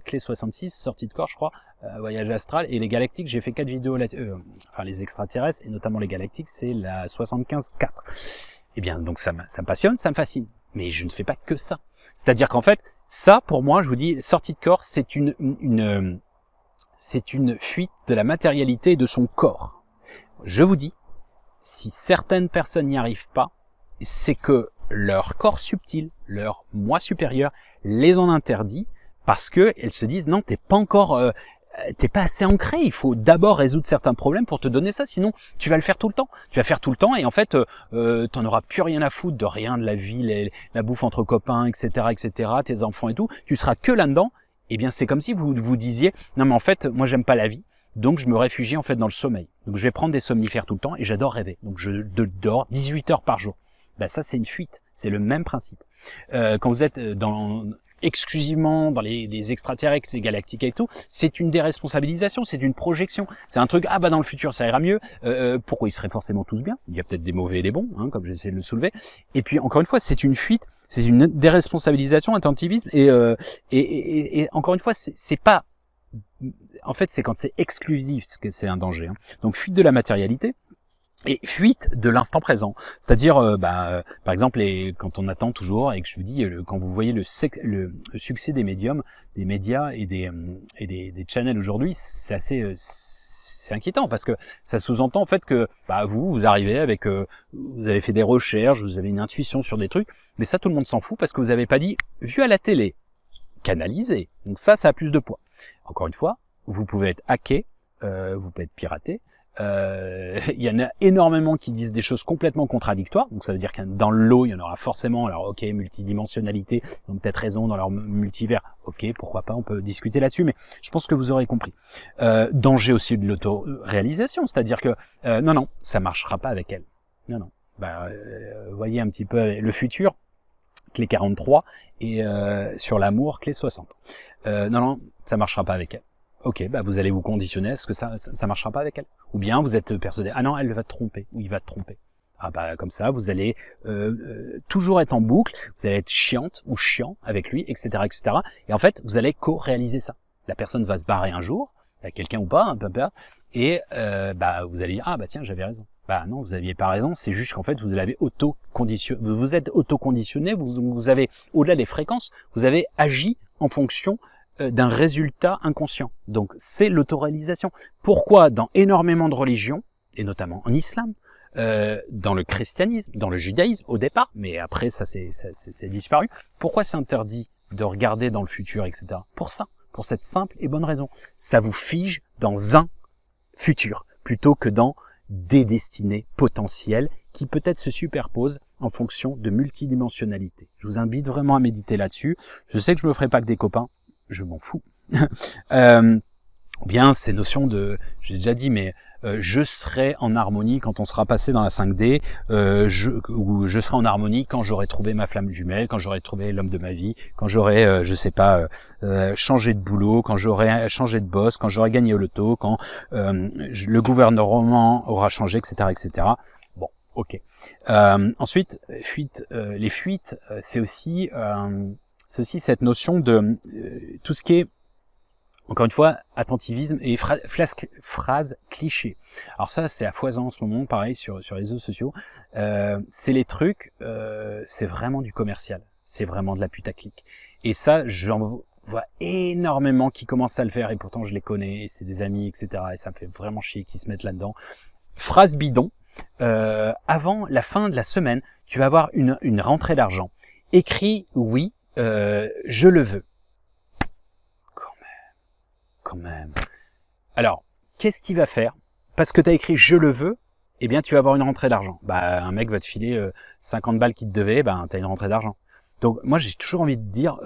clé 66, sortie de corps, je crois, voyage astral, et les galactiques, j'ai fait 4 vidéos les extraterrestres, et notamment les galactiques, c'est la 75-4. Eh bien, donc ça me passionne, ça me fascine. Mais je ne fais pas que ça. C'est-à-dire qu'en fait, ça, pour moi, je vous dis, sortie de corps, c'est une fuite de la matérialité et de son corps. Je vous dis, si certaines personnes n'y arrivent pas, c'est que leur corps subtil, leur moi supérieur, les en interdit parce que elles se disent non, t'es pas assez ancré, il faut d'abord résoudre certains problèmes pour te donner ça, sinon tu vas le faire tout le temps. Tu vas faire tout le temps et en fait, t'en auras plus rien à foutre de rien, de la vie, la bouffe entre copains, etc., tes enfants et tout. Tu seras que là-dedans. Eh bien, c'est comme si vous vous disiez, non mais en fait, moi j'aime pas la vie, donc je me réfugie en fait dans le sommeil. Donc je vais prendre des somnifères tout le temps et j'adore rêver. Donc je dors 18 heures par jour. Ça c'est une fuite, c'est le même principe. Quand vous êtes exclusivement dans les extraterrestres, les galactiques et tout, c'est une déresponsabilisation, c'est une projection. C'est un truc, dans le futur ça ira mieux. Pourquoi ils seraient forcément tous bien? Il y a peut-être des mauvais et des bons, comme j'essaie de le soulever. Et puis encore une fois, c'est une fuite, c'est une déresponsabilisation, un attentivisme. Et encore une fois, c'est pas. En fait, c'est quand c'est exclusif que c'est un danger. Donc fuite de la matérialité. et fuite de l'instant présent. C'est-à-dire, par exemple, quand on attend toujours, et que je vous dis, quand vous voyez le succès des médiums, des médias et des channels aujourd'hui, c'est assez, c'est inquiétant parce que ça sous-entend en fait que vous arrivez avec, vous avez fait des recherches, vous avez une intuition sur des trucs, mais ça tout le monde s'en fout parce que vous avez pas dit vu à la télé, canalisé. Donc ça a plus de poids. Encore une fois, vous pouvez être hacké, vous pouvez être piraté. Il y en a énormément qui disent des choses complètement contradictoires, donc ça veut dire que dans le lot il y en aura forcément, alors ok, multidimensionnalité, ils ont peut-être raison dans leur multivers, ok, pourquoi pas, on peut discuter là-dessus, mais je pense que vous aurez compris. Danger aussi de l'auto-réalisation, c'est-à-dire que non, ça marchera pas avec elle. Non. Voyez un petit peu le futur, clé 43, et sur l'amour, clé 60. Non, ça marchera pas avec elle. Ok, vous allez vous conditionner à ce que ça marchera pas avec elle. Ou bien vous êtes persuadé, ah non, elle va te tromper, ou il va te tromper. Comme ça, vous allez toujours être en boucle, vous allez être chiante ou chiant avec lui, etc., etc. Et en fait, vous allez co-réaliser ça. La personne va se barrer un jour, quelqu'un ou pas, et vous allez dire, tiens, j'avais raison. Non, vous aviez pas raison, c'est juste qu'en fait, vous l'avez auto-conditionné, vous êtes auto-conditionné, vous avez, au-delà des fréquences, vous avez agi en fonction d'un résultat inconscient. Donc c'est l'autoréalisation. Pourquoi dans énormément de religions, et notamment en islam, dans le christianisme, dans le judaïsme au départ, mais après ça c'est disparu, pourquoi c'est interdit de regarder dans le futur, etc. Pour ça, pour cette simple et bonne raison. Ça vous fige dans un futur, plutôt que dans des destinées potentielles qui peut-être se superposent en fonction de multidimensionnalité. Je vous invite vraiment à méditer là-dessus. Je sais que je me ferai pas que des copains, je m'en fous. Ou bien ces notions de, j'ai déjà dit, mais je serai en harmonie quand on sera passé dans la 5D, ou je serai en harmonie quand j'aurai trouvé ma flamme jumelle, quand j'aurai trouvé l'homme de ma vie, quand j'aurai, changé de boulot, quand j'aurai changé de boss, quand j'aurai gagné au loto, quand le gouvernement aura changé, etc., etc. Bon, ok. Ensuite, les fuites, c'est aussi cette notion de tout ce qui est, encore une fois, attentivisme et phrases clichés. Alors ça, c'est à foison en ce moment, pareil, sur les réseaux sociaux. C'est les trucs, c'est vraiment du commercial. C'est vraiment de la putaclic. Et ça, j'en vois énormément qui commencent à le faire, et pourtant je les connais, et c'est des amis, etc. Et ça me fait vraiment chier qu'ils se mettent là-dedans. Phrase bidon. Avant la fin de la semaine, tu vas avoir une rentrée d'argent. Écris oui. Je le veux. Quand même. Alors, qu'est-ce qu'il va faire? Parce que tu as écrit je le veux, eh bien tu vas avoir une rentrée d'argent. Un mec va te filer 50 balles qu'il te devait, tu as une rentrée d'argent. Donc moi j'ai toujours envie de dire,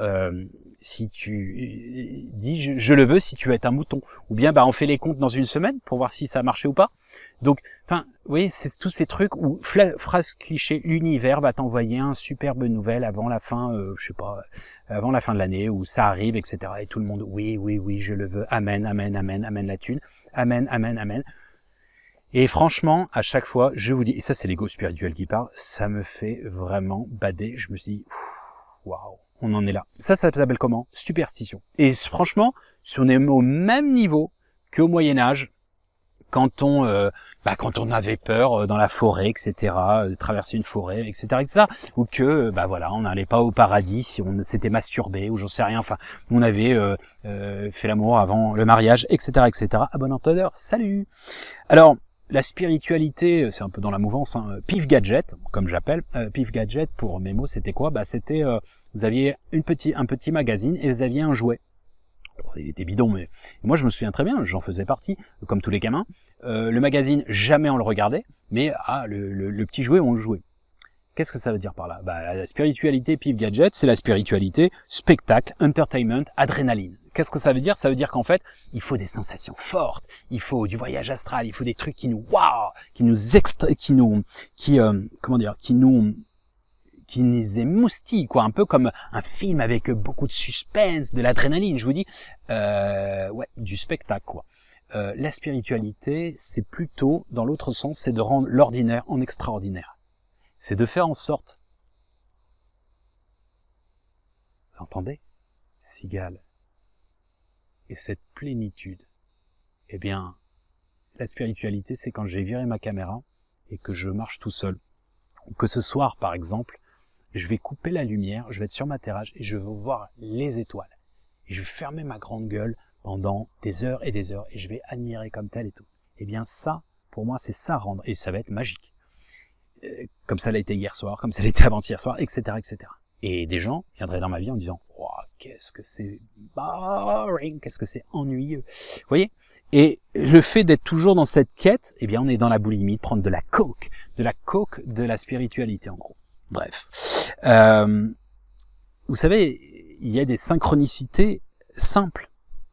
si tu dis je le veux, si tu veux être un mouton, ou bien on fait les comptes dans une semaine pour voir si ça a marché ou pas. Donc, vous voyez, c'est tous ces trucs où, phrase cliché, l'univers va t'envoyer un superbe nouvelle avant la fin, avant la fin de l'année, où ça arrive, etc. Et tout le monde, oui, je le veux, amen, amen, amen, amen la thune, amen, amen, amen. Et franchement, à chaque fois, je vous dis, et ça c'est l'ego spirituel qui parle, ça me fait vraiment bader. Je me suis dit, waouh, on en est là. Ça s'appelle comment? Superstition. Et franchement, si on est au même niveau qu'au Moyen-Âge, quand on avait peur dans la forêt, etc., de traverser une forêt, etc., ou que on n'allait pas au paradis si on s'était masturbé, ou j'en sais rien, on avait fait l'amour avant le mariage, etc., etc. À bon entendeur, salut. Alors la spiritualité, c'est un peu dans la mouvance, Pif Gadget, comme j'appelle. Pif Gadget, pour mes mots, c'était quoi? C'était, vous aviez un petit magazine et vous aviez un jouet. Il était bidon, mais moi je me souviens très bien, j'en faisais partie, comme tous les gamins. Le magazine, jamais on le regardait, mais le petit jouet, on le jouait. Qu'est-ce que ça veut dire par là? La spiritualité Pif Gadget, c'est la spiritualité spectacle, entertainment, adrénaline. Qu'est-ce que ça veut dire? Ça veut dire qu'en fait, il faut des sensations fortes, il faut du voyage astral, il faut des trucs qui nous émoustillent, quoi, un peu comme un film avec beaucoup de suspense, de l'adrénaline, je vous dis, du spectacle, quoi. La spiritualité, c'est plutôt, dans l'autre sens, c'est de rendre l'ordinaire en extraordinaire. C'est de faire en sorte, vous entendez, cigale, et cette plénitude, eh bien, la spiritualité, c'est quand j'ai viré ma caméra et que je marche tout seul, ou que ce soir par exemple, je vais couper la lumière, je vais être sur ma terrasse et je vais voir les étoiles. Et je vais fermer ma grande gueule pendant des heures et je vais admirer comme tel et tout. Eh bien ça, pour moi, c'est ça rendre, et ça va être magique. Comme ça l'a été hier soir, comme ça l'a été avant-hier soir, etc., etc. Et des gens viendraient dans ma vie en disant « Wow, qu'est-ce que c'est boring, qu'est-ce que c'est ennuyeux !» Vous voyez? Et le fait d'être toujours dans cette quête, eh bien on est dans la boulimie, de prendre de la coke de la spiritualité en gros. Bref. Vous savez, il y a des synchronicités simples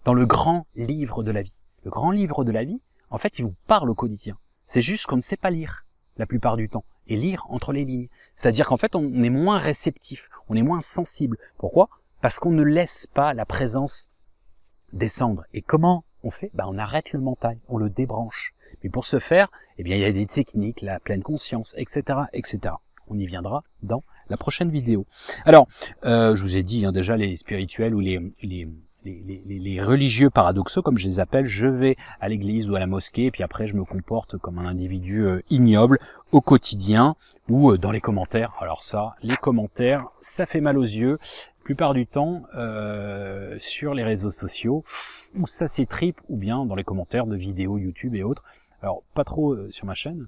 dans le grand livre de la vie. Le grand livre de la vie, en fait, il vous parle au quotidien. C'est juste qu'on ne sait pas lire la plupart du temps et lire entre les lignes. C'est-à-dire qu'en fait, on est moins réceptif, on est moins sensible. Pourquoi? Parce qu'on ne laisse pas la présence descendre. Et comment on fait? On arrête le mental, on le débranche. Mais pour ce faire, eh bien, il y a des techniques, la pleine conscience, etc., etc. On y viendra dans la prochaine vidéo. Alors, je vous ai dit déjà les spirituels ou les religieux paradoxaux, comme je les appelle, je vais à l'église ou à la mosquée, et puis après je me comporte comme un individu ignoble au quotidien ou dans les commentaires. Alors ça, les commentaires, ça fait mal aux yeux. La plupart du temps, sur les réseaux sociaux, où ça s'étripe, ou bien dans les commentaires de vidéos YouTube et autres. Alors, pas trop sur ma chaîne,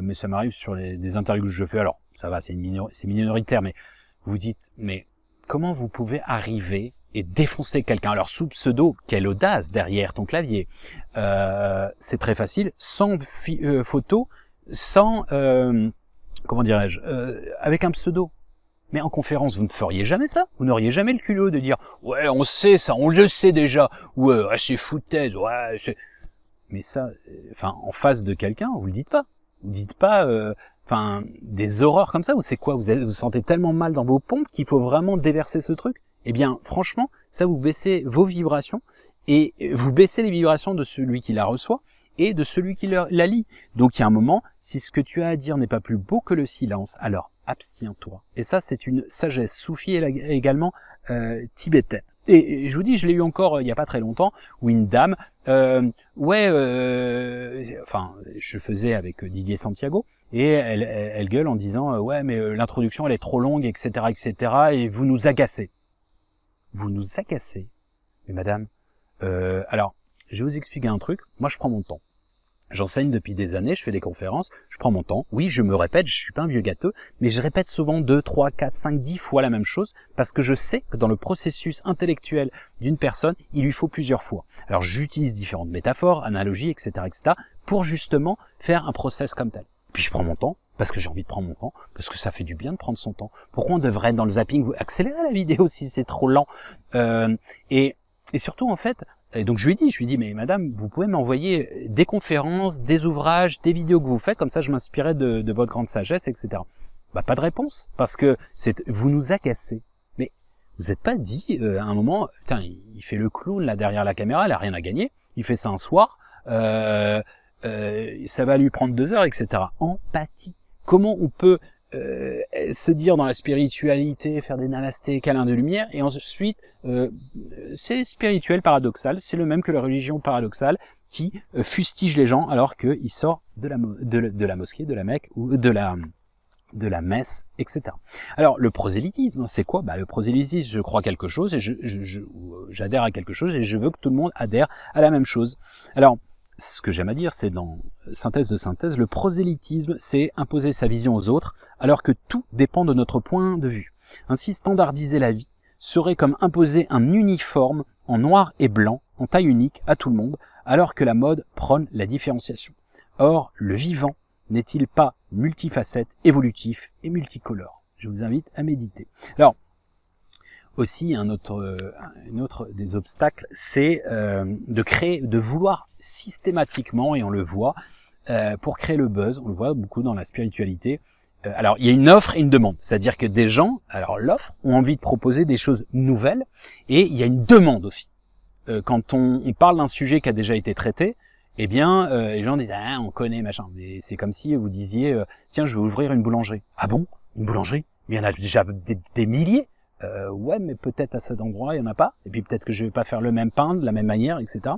mais ça m'arrive sur des interviews que je fais. Alors, ça va, c'est minoritaire, mais vous dites, mais comment vous pouvez arriver et défoncer quelqu'un? Alors, sous pseudo, quelle audace derrière ton clavier. C'est très facile, sans photo, sans, comment dirais-je, avec un pseudo. Mais en conférence, vous ne feriez jamais ça. Vous n'auriez jamais le culot de dire, ouais, on sait ça, on le sait déjà. Ou, c'est foutaise, ouais, c'est... Mais ça, en face de quelqu'un, vous le dites pas. Vous dites pas, des horreurs comme ça. Ou c'est quoi? Vous sentez tellement mal dans vos pompes qu'il faut vraiment déverser ce truc. Eh bien, franchement, ça vous baissez vos vibrations et vous baissez les vibrations de celui qui la reçoit et de celui qui la lit. Donc, il y a un moment, si ce que tu as à dire n'est pas plus beau que le silence, alors abstiens-toi. Et ça, c'est une sagesse soufie et également tibétaine. Et je vous dis, je l'ai eu encore il n'y a pas très longtemps, où une dame, je faisais avec Didier Santiago, et elle gueule en disant, ouais, mais l'introduction, elle est trop longue, etc., et vous nous agacez. Vous nous agacez. Mais madame, alors, je vais vous expliquer un truc. Moi, je prends mon temps. J'enseigne depuis des années, je fais des conférences, je prends mon temps. Oui, je me répète, je suis pas un vieux gâteux, mais je répète souvent 2, 3, 4, 5, 10 fois la même chose parce que je sais que dans le processus intellectuel d'une personne, il lui faut plusieurs fois. Alors, j'utilise différentes métaphores, analogies, etc., pour justement faire un process comme tel. Puis je prends mon temps, parce que j'ai envie de prendre mon temps, parce que ça fait du bien de prendre son temps. Pourquoi on devrait, dans le zapping, vous accélérer la vidéo si c'est trop lent? Et surtout, en fait, et donc je lui dis, mais madame, vous pouvez m'envoyer des conférences, des ouvrages, des vidéos que vous faites, comme ça je m'inspirais de votre grande sagesse, etc. Pas de réponse, parce que vous nous agacez. Mais vous n'êtes pas dit, à un moment, putain, il fait le clown là derrière la caméra, il a rien à gagner, il fait ça un soir, ça va lui prendre 2 heures, etc. Empathie. Comment on peut se dire dans la spiritualité, faire des namastés, câlins de lumière, et ensuite, c'est spirituel paradoxal, c'est le même que la religion paradoxale qui fustige les gens alors qu'il sort de la mosquée, de la Mecque ou de la messe, etc. Alors, le prosélytisme, c'est quoi? Le prosélytisme, je crois quelque chose et j'adhère à quelque chose et je veux que tout le monde adhère à la même chose. Alors, ce que j'aime à dire, c'est dans Synthèse de synthèse, le prosélytisme, c'est imposer sa vision aux autres, alors que tout dépend de notre point de vue. Ainsi, standardiser la vie serait comme imposer un uniforme en noir et blanc, en taille unique, à tout le monde, alors que la mode prône la différenciation. Or, le vivant n'est-il pas multifacette, évolutif et multicolore? Je vous invite à méditer. Alors, aussi, un autre des obstacles, c'est de vouloir systématiquement, et on le voit, pour créer le buzz, on le voit beaucoup dans la spiritualité. Alors, il y a une offre et une demande, c'est-à-dire que des gens, alors l'offre, ont envie de proposer des choses nouvelles, et il y a une demande aussi. Quand on parle d'un sujet qui a déjà été traité, eh bien, les gens disent, ah, on connaît, machin. C'est comme si vous disiez, tiens, je vais ouvrir une boulangerie. Ah bon? Une boulangerie? Mais il y en a déjà des milliers. Ouais, mais peut-être à cet endroit, il y en a pas. Et puis peut-être que je vais pas faire le même pain de la même manière, etc.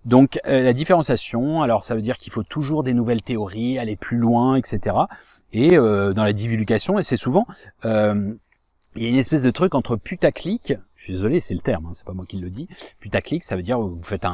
Donc la différenciation, alors ça veut dire qu'il faut toujours des nouvelles théories, aller plus loin, etc. Et dans la divulgation, et c'est souvent, il y a une espèce de truc entre putaclic, je suis désolé, c'est le terme, hein, c'est pas moi qui le dis. Putaclic, ça veut dire vous faites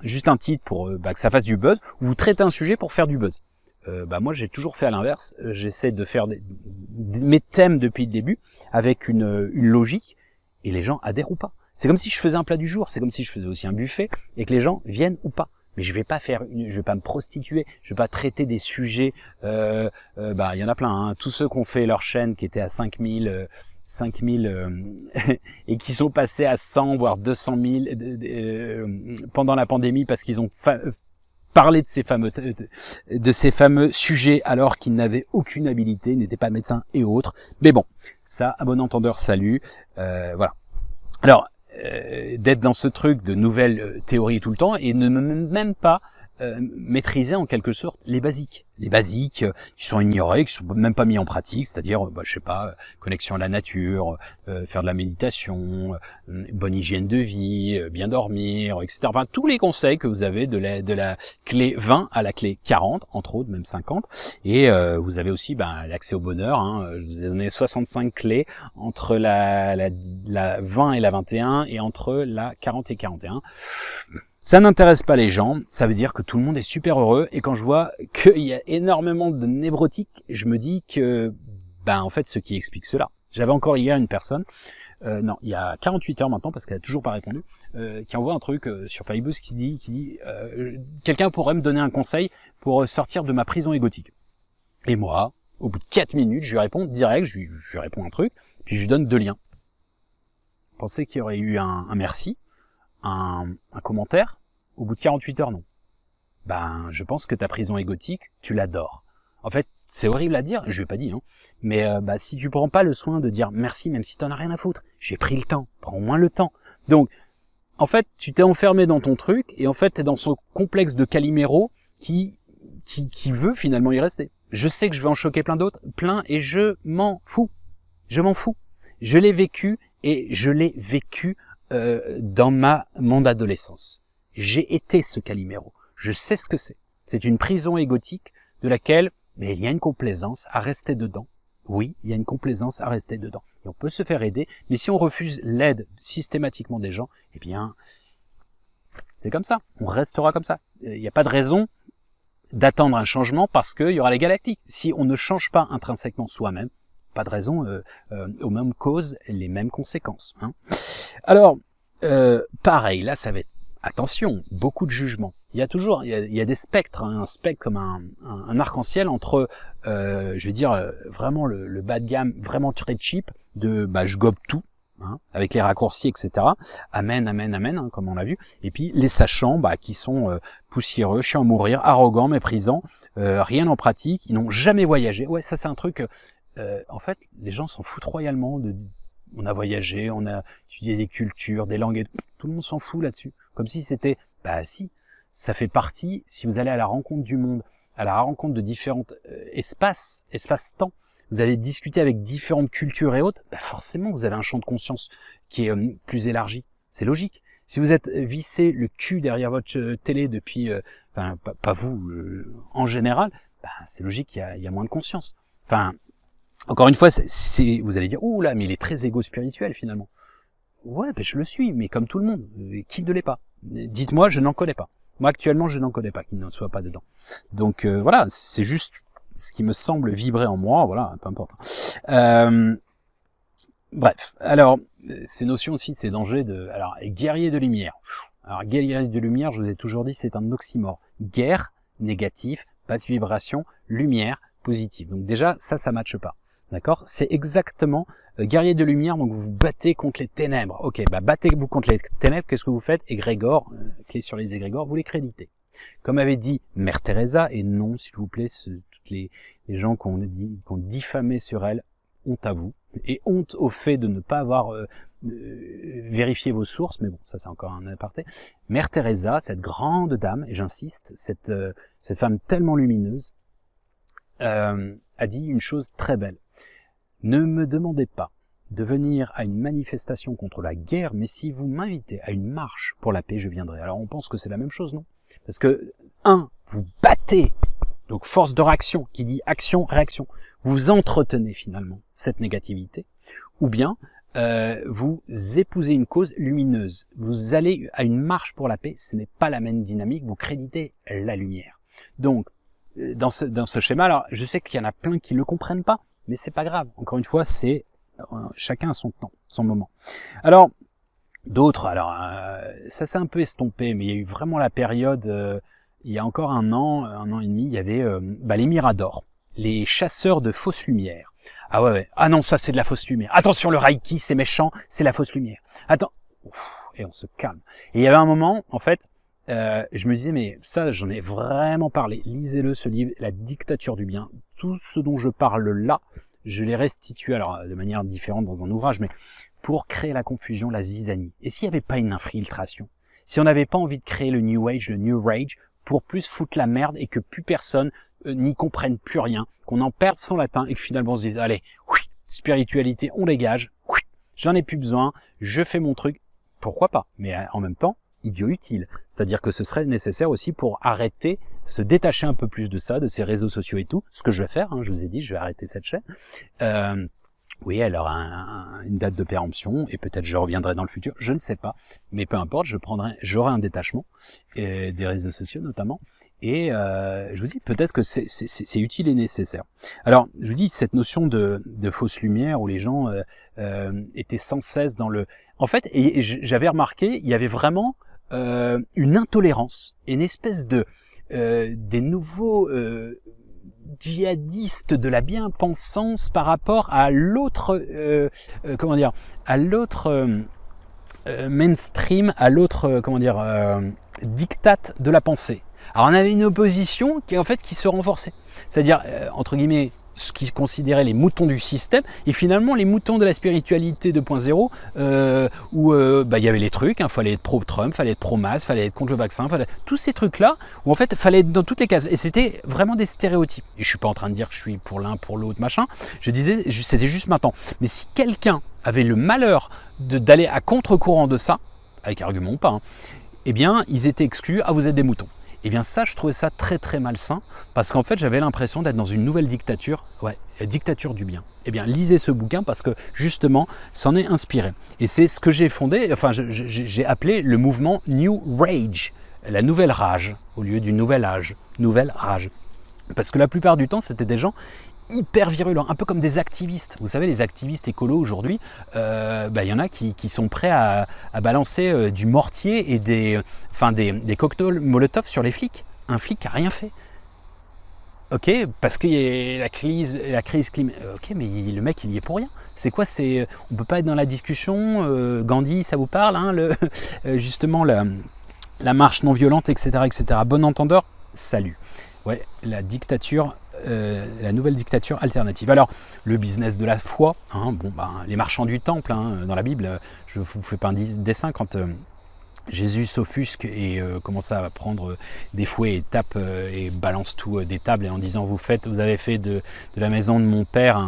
juste un titre pour que ça fasse du buzz, ou vous traitez un sujet pour faire du buzz. Moi j'ai toujours fait à l'inverse, j'essaie de faire mes thèmes depuis le début avec une logique, et les gens adhèrent ou pas. C'est comme si je faisais un plat du jour, c'est comme si je faisais aussi un buffet, et que les gens viennent ou pas. Mais je vais pas me prostituer, je vais pas traiter des sujets, il y en a plein, hein, tous ceux qui ont fait leur chaîne qui étaient à 5000 et qui sont passés à 100 voire 200 000 pendant la pandémie parce qu'ils ont parlé de ces fameux sujets alors qu'ils n'avaient aucune habilité, n'étaient pas médecins et autres. Mais bon, ça, à bon entendeur, salut. Voilà. Alors, d'être dans ce truc de nouvelles théories tout le temps et ne même pas maîtriser en quelque sorte les basiques qui sont ignorés, qui sont même pas mis en pratique, c'est-à-dire je sais pas, connexion à la nature, faire de la méditation, bonne hygiène de vie, bien dormir, etc. Enfin tous les conseils que vous avez de la clé 20 à la clé 40, entre autres même 50, et vous avez aussi l'accès au bonheur, hein. Je vous ai donné 65 clés entre la 20 et la 21 et entre la 40 et 41. Ça n'intéresse pas les gens, ça veut dire que tout le monde est super heureux, et quand je vois qu'il y a énormément de névrotiques, je me dis que, en fait, ce qui explique cela. J'avais encore hier une personne, il y a 48 heures maintenant, parce qu'elle a toujours pas répondu, qui envoie un truc sur Facebook qui dit quelqu'un pourrait me donner un conseil pour sortir de ma prison égotique. Et moi, au bout de 4 minutes, je lui réponds direct, je lui réponds un truc, puis je lui donne 2 liens. Vous pensez qu'il y aurait eu un merci, un commentaire? Au bout de 48 heures, non. Je pense que ta prison égotique, tu l'adores. En fait, c'est horrible à dire, je l'ai pas dit, hein. Mais si tu prends pas le soin de dire merci, même si t'en as rien à foutre, j'ai pris le temps, prends au moins le temps. Donc, en fait, tu t'es enfermé dans ton truc, et en fait, t'es dans son complexe de Calimero qui veut finalement y rester. Je sais que je vais en choquer plein, et je m'en fous. Je m'en fous. Je l'ai vécu, et je l'ai vécu dans mon adolescence. J'ai été ce Calimero. Je sais ce que c'est. C'est une prison égotique de laquelle il y a une complaisance à rester dedans. Oui, il y a une complaisance à rester dedans. Et on peut se faire aider, mais si on refuse l'aide systématiquement des gens, c'est comme ça. On restera comme ça. Il n'y a pas de raison d'attendre un changement parce qu'il y aura les galactiques. Si on ne change pas intrinsèquement soi-même, pas de raison aux mêmes causes, les mêmes conséquences. Hein. Alors, pareil, là ça va être, attention, beaucoup de jugements. Il y a des spectres, hein, un spectre comme un arc-en-ciel entre, vraiment le bas de gamme, vraiment très cheap, de je gobe tout, hein, avec les raccourcis, etc. Amen, hein, comme on l'a vu. Et puis les sachants, qui sont poussiéreux, chiants à mourir, arrogants, méprisants, rien en pratique, ils n'ont jamais voyagé. Ouais, ça c'est un truc... en fait, les gens s'en foutent royalement on a voyagé, on a étudié des cultures, des langues, et tout le monde s'en fout là-dessus. Comme si c'était, si, ça fait partie, si vous allez à la rencontre du monde, à la rencontre de différents espace-temps, vous allez discuter avec différentes cultures et autres, forcément vous avez un champ de conscience qui est plus élargi. C'est logique. Si vous êtes vissé le cul derrière votre télé depuis, pas vous, en général, c'est logique qu'il y a moins de conscience. Encore une fois, vous allez dire, ouh là, mais il est très égo-spirituel finalement. Ouais, je le suis, mais comme tout le monde. Qui ne l'est pas? Dites-moi, je n'en connais pas. Moi, actuellement, je n'en connais pas qui ne soit pas dedans. Donc voilà, c'est juste ce qui me semble vibrer en moi, voilà, peu importe. Bref, alors, ces notions aussi, ces dangers alors, guerrier de lumière. Alors, guerrier de lumière, je vous ai toujours dit, c'est un oxymore. Guerre, négatif, basse vibration, lumière, positive. Donc déjà, ça matche pas. D'accord? C'est exactement guerrier de lumière, donc vous battez contre les ténèbres. Ok, battez-vous contre les ténèbres, qu'est-ce que vous faites? Égrégore, clé sur les égrégores, vous les créditez. Comme avait dit Mère Teresa, et non, s'il vous plaît, toutes les gens qu'on diffamé sur elle, honte à vous, et honte au fait de ne pas avoir vérifié vos sources, mais bon, ça c'est encore un aparté. Mère Teresa, cette grande dame, et j'insiste, cette femme tellement lumineuse, a dit une chose très belle. Ne me demandez pas de venir à une manifestation contre la guerre, mais si vous m'invitez à une marche pour la paix, je viendrai. Alors on pense que c'est la même chose, non? Parce que, vous battez, donc force de réaction, qui dit action, réaction, vous entretenez finalement cette négativité, ou bien vous épousez une cause lumineuse, vous allez à une marche pour la paix, ce n'est pas la même dynamique, vous créditez la lumière. Donc, dans ce schéma, alors je sais qu'il y en a plein qui ne le comprennent pas, mais c'est pas grave, encore une fois, c'est chacun a son temps, son moment. Alors, d'autres, ça s'est un peu estompé, mais il y a eu vraiment la période, il y a encore un an et demi, il y avait les Miradors, les chasseurs de fausses lumières. Ah ouais. Ah non, ça c'est de la fausse lumière. Attention, le Reiki, c'est méchant, c'est la fausse lumière. Attends. Et on se calme. Et il y avait un moment, en fait, je me disais, mais ça, j'en ai vraiment parlé. Lisez-le, ce livre, La dictature du bien. Tout ce dont je parle là, je l'ai restitué, alors de manière différente dans un ouvrage, mais pour créer la confusion, la zizanie. Et s'il n'y avait pas une infiltration? Si on n'avait pas envie de créer le New Age, le New Rage, pour plus foutre la merde et que plus personne n'y comprenne plus rien, qu'on en perde son latin et que finalement on se dise, allez, spiritualité, on dégage, j'en ai plus besoin, je fais mon truc, pourquoi pas? Mais en même temps, idiot utile. C'est-à-dire que ce serait nécessaire aussi pour arrêter, se détacher un peu plus de ça, de ces réseaux sociaux et tout, ce que je vais faire, je vous ai dit, je vais arrêter cette chaîne. Oui, elle aura une date de péremption et peut-être je reviendrai dans le futur, je ne sais pas, mais peu importe, j'aurai un détachement des réseaux sociaux notamment, et je vous dis peut-être que c'est utile et nécessaire. Alors, je vous dis cette notion de fausse lumière où les gens étaient sans cesse dans le... En fait, et j'avais remarqué, il y avait vraiment une intolérance, une espèce de des nouveaux djihadistes de la bien-pensance par rapport à l'autre, à l'autre mainstream, à l'autre, diktat de la pensée. Alors on avait une opposition qui se renforçait, c'est-à-dire entre guillemets ce qui se considérait les moutons du système et finalement les moutons de la spiritualité 2.0 où il y avait les trucs, fallait être pro-Trump, fallait être pro-masse, fallait être contre le vaccin, tous ces trucs-là où en fait fallait être dans toutes les cases et c'était vraiment des stéréotypes. Et je suis pas en train de dire que je suis pour l'un, pour l'autre, machin, je disais c'était juste maintenant. Mais si quelqu'un avait le malheur d'aller à contre-courant de ça, avec argument ou pas, eh bien ils étaient exclus, vous êtes des moutons. Et bien ça, je trouvais ça très très malsain, parce qu'en fait j'avais l'impression d'être dans une nouvelle dictature, la dictature du bien. Eh bien lisez ce bouquin parce que justement, s'en est inspiré. Et c'est ce que j'ai fondé, j'ai appelé le mouvement New Rage, la nouvelle rage, au lieu du nouvel âge, nouvelle rage. Parce que la plupart du temps, c'était des gens hyper virulents, un peu comme des activistes. Vous savez, les activistes écolos aujourd'hui, y en a qui sont prêts à balancer du mortier et des cocktails Molotov sur les flics. Un flic qui n'a rien fait. Ok, parce qu'il y a la crise climatique. Ok, mais le mec, il y est pour rien. C'est quoi? On peut pas être dans la discussion. Gandhi, ça vous parle, justement la marche non violente, etc., etc. Bon entendeur, salut. Ouais, la dictature. La nouvelle dictature alternative. Alors, le business de la foi, les marchands du temple, dans la Bible, je vous fais pas un dessin quand Jésus s'offusque et commence à prendre des fouets et tape et balance tout des tables et en disant vous avez fait de la maison de mon père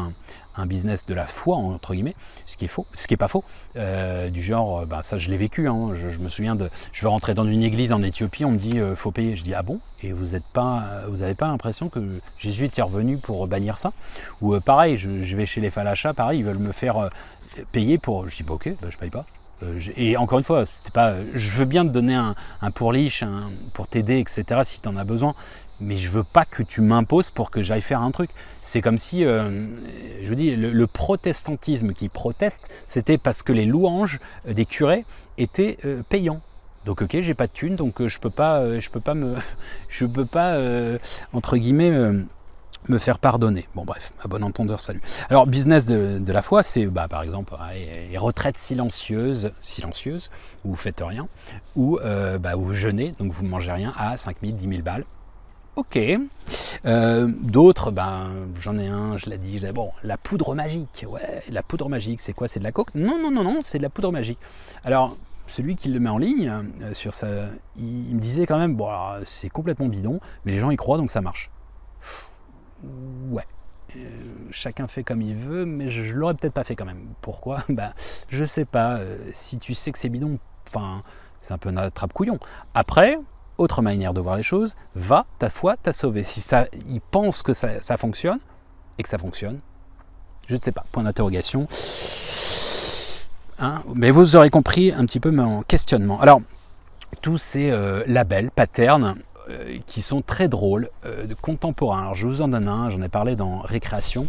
un business de la foi entre guillemets, ce qui est faux, ce qui est pas faux, du genre ça je l'ai vécu, je me souviens je vais rentrer dans une église en Éthiopie, on me dit faut payer, je dis ah bon, et vous n'avez pas l'impression que Jésus était revenu pour bannir ça, ou pareil je vais chez les falachas, pareil ils veulent me faire payer pour, je dis ok, je paye pas. Et encore une fois, c'était pas, je veux bien te donner un pourliche, pour t'aider, etc. si tu en as besoin, mais je veux pas que tu m'imposes pour que j'aille faire un truc. C'est comme si, je vous dis, le protestantisme qui proteste, c'était parce que les louanges des curés étaient payants. Donc ok, j'ai pas de thunes, donc je peux pas entre guillemets me faire pardonner. Bon bref, à bon entendeur, salut. Alors business de la foi, c'est par exemple les retraites silencieuses, où vous faites rien, ou vous jeûnez, donc vous ne mangez rien à 5 000, 10 000 balles. Ok. D'autres, j'en ai un, je l'ai dit, la poudre magique. Ouais, la poudre magique, c'est quoi? C'est de la coke? Non, c'est de la poudre magique. Alors, celui qui le met en ligne, il me disait quand même, c'est complètement bidon, mais les gens y croient, donc ça marche. Ouais. chacun fait comme il veut, mais je l'aurais peut-être pas fait quand même. Pourquoi? Je sais pas. Si tu sais que c'est bidon, enfin, c'est un peu un attrape-couillon. Après, autre manière de voir les choses, ta foi t'a sauvé. Si il pense que ça fonctionne, et que ça fonctionne, je ne sais pas, point d'interrogation. Hein, mais vous aurez compris un petit peu mon questionnement. Alors, tous ces labels, patterns, qui sont très drôles, contemporains. Alors je vous en donne un, j'en ai parlé dans Récréation,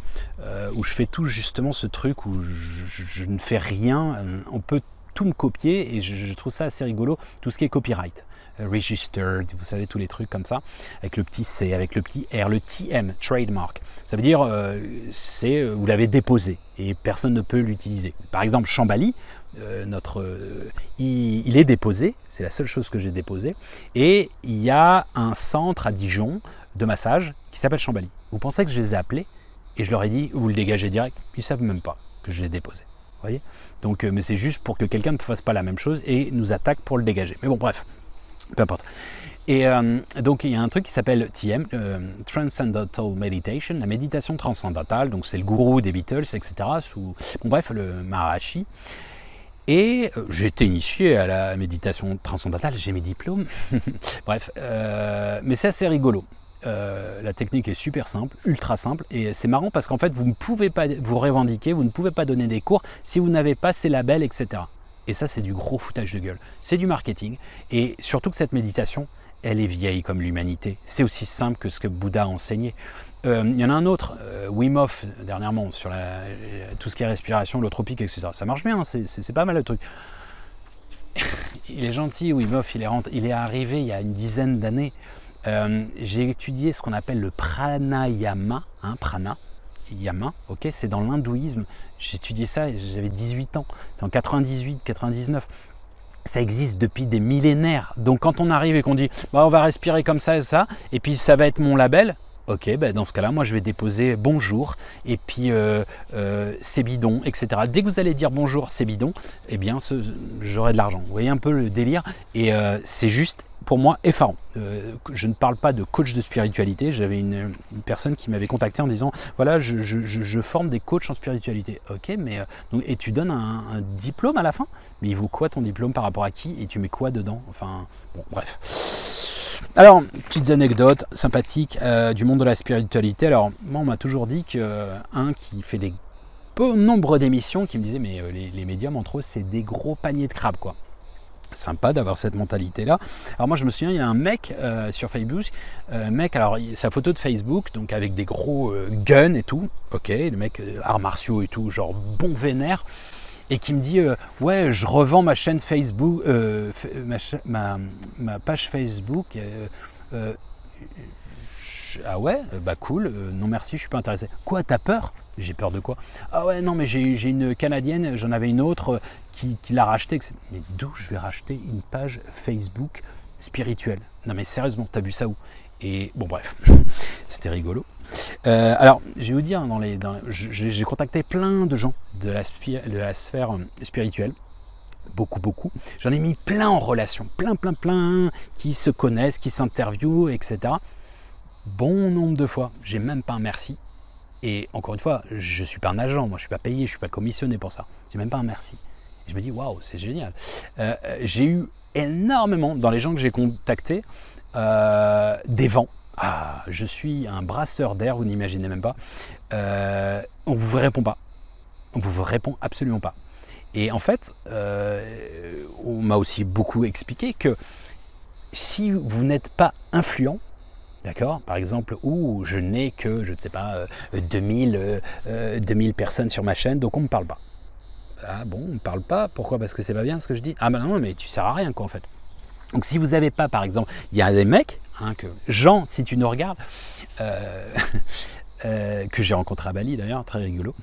où je fais tout justement ce truc où je ne fais rien, on peut tout me copier et je trouve ça assez rigolo, tout ce qui est copyright. Registered, vous savez, tous les trucs comme ça, avec le petit C, avec le petit R, le TM, trademark. Ça veut dire, vous l'avez déposé et personne ne peut l'utiliser. Par exemple, Chambali, il est déposé, c'est la seule chose que j'ai déposée, et il y a un centre à Dijon de massage qui s'appelle Chambali. Vous pensez que je les ai appelés et je leur ai dit, vous le dégagez direct? Ils ne savent même pas que je l'ai déposé. Vous voyez? Donc, mais c'est juste pour que quelqu'un ne fasse pas la même chose et nous attaque pour le dégager. Mais bon, bref, peu importe. Et donc il y a un truc qui s'appelle TM, Transcendental Meditation, la méditation transcendantale, donc c'est le gourou des Beatles, etc. Bon, bref, le Maharishi. Et j'ai été initié à la méditation transcendantale, j'ai mes diplômes. Bref, mais c'est assez rigolo. La technique est super simple, ultra simple, et c'est marrant parce qu'en fait vous ne pouvez pas vous revendiquer, vous ne pouvez pas donner des cours si vous n'avez pas ces labels, etc. Et ça c'est du gros foutage de gueule, c'est du marketing, et surtout que cette méditation, elle est vieille comme l'humanité, c'est aussi simple que ce que Bouddha a enseigné. Il y en a un autre, Wim Hof, dernièrement, sur tout ce qui est respiration, l'holotropique, etc. Ça marche bien, c'est pas mal le truc. Il est gentil, Wim Hof, il est arrivé il y a une dizaine d'années. J'ai étudié ce qu'on appelle le pranayama, prana, yama, ok, c'est dans l'hindouisme. J'ai étudié ça, j'avais 18 ans, c'est en 98, 99. Ça existe depuis des millénaires. Donc quand on arrive et qu'on dit on va respirer comme ça et ça, et puis ça va être mon label, ok, dans ce cas-là, moi je vais déposer bonjour, et puis c'est bidon, etc. Dès que vous allez dire bonjour, c'est bidon, eh bien j'aurai de l'argent. Vous voyez un peu le délire, et c'est juste pour moi effarant. Je ne parle pas de coach de spiritualité. J'avais une personne qui m'avait contacté en disant voilà, je forme des coachs en spiritualité. Ok, mais et tu donnes un diplôme à la fin, mais il vaut quoi ton diplôme par rapport à qui, et tu mets quoi dedans? Enfin, bon, bref. Alors, petites anecdotes sympathiques du monde de la spiritualité. Alors, moi, on m'a toujours dit qu'un qui fait des bon nombre d'émissions, qui me disait mais les médiums, entre eux, c'est des gros paniers de crabes, quoi. Sympa d'avoir cette mentalité-là. Alors moi, je me souviens, il y a un mec sur Facebook, alors sa photo de Facebook, donc avec des gros guns et tout, ok, le mec arts martiaux et tout, genre bon vénère, et qui me dit ouais, je revends ma chaîne Facebook, ma page Facebook. Ah ouais, cool, non merci, je suis pas intéressé. Quoi, t'as peur? J'ai peur de quoi? Ah ouais, non, mais j'ai une Canadienne, j'en avais une autre qui l'a racheté. Mais d'où je vais racheter une page Facebook spirituelle? Non mais sérieusement, t'as vu ça où? Et bon bref, c'était rigolo. Alors, je vais vous dire, j'ai contacté plein de gens de la sphère spirituelle. Beaucoup. J'en ai mis plein en relation, plein, qui se connaissent, qui s'interviewent, etc. Bon nombre de fois, j'ai même pas un merci. Et encore une fois, je suis pas un agent, moi je suis pas payé, je suis pas commissionné pour ça. J'ai même pas un merci. Et je me dis waouh, c'est génial. J'ai eu énormément dans les gens que j'ai contactés des vents. Ah, je suis un brasseur d'air, vous n'imaginez même pas. On vous répond pas. On vous répond absolument pas. Et en fait, on m'a aussi beaucoup expliqué que si vous n'êtes pas influent, d'accord, par exemple, je n'ai que, je ne sais pas, 2000 personnes sur ma chaîne, donc on ne me parle pas. Ah bon, on ne me parle pas, pourquoi? Parce que c'est pas bien ce que je dis? Ah non, mais tu sers à rien, quoi, en fait. Donc si vous n'avez pas, par exemple, il y a des mecs, Jean, si tu nous regardes, que j'ai rencontré à Bali d'ailleurs, très rigolo,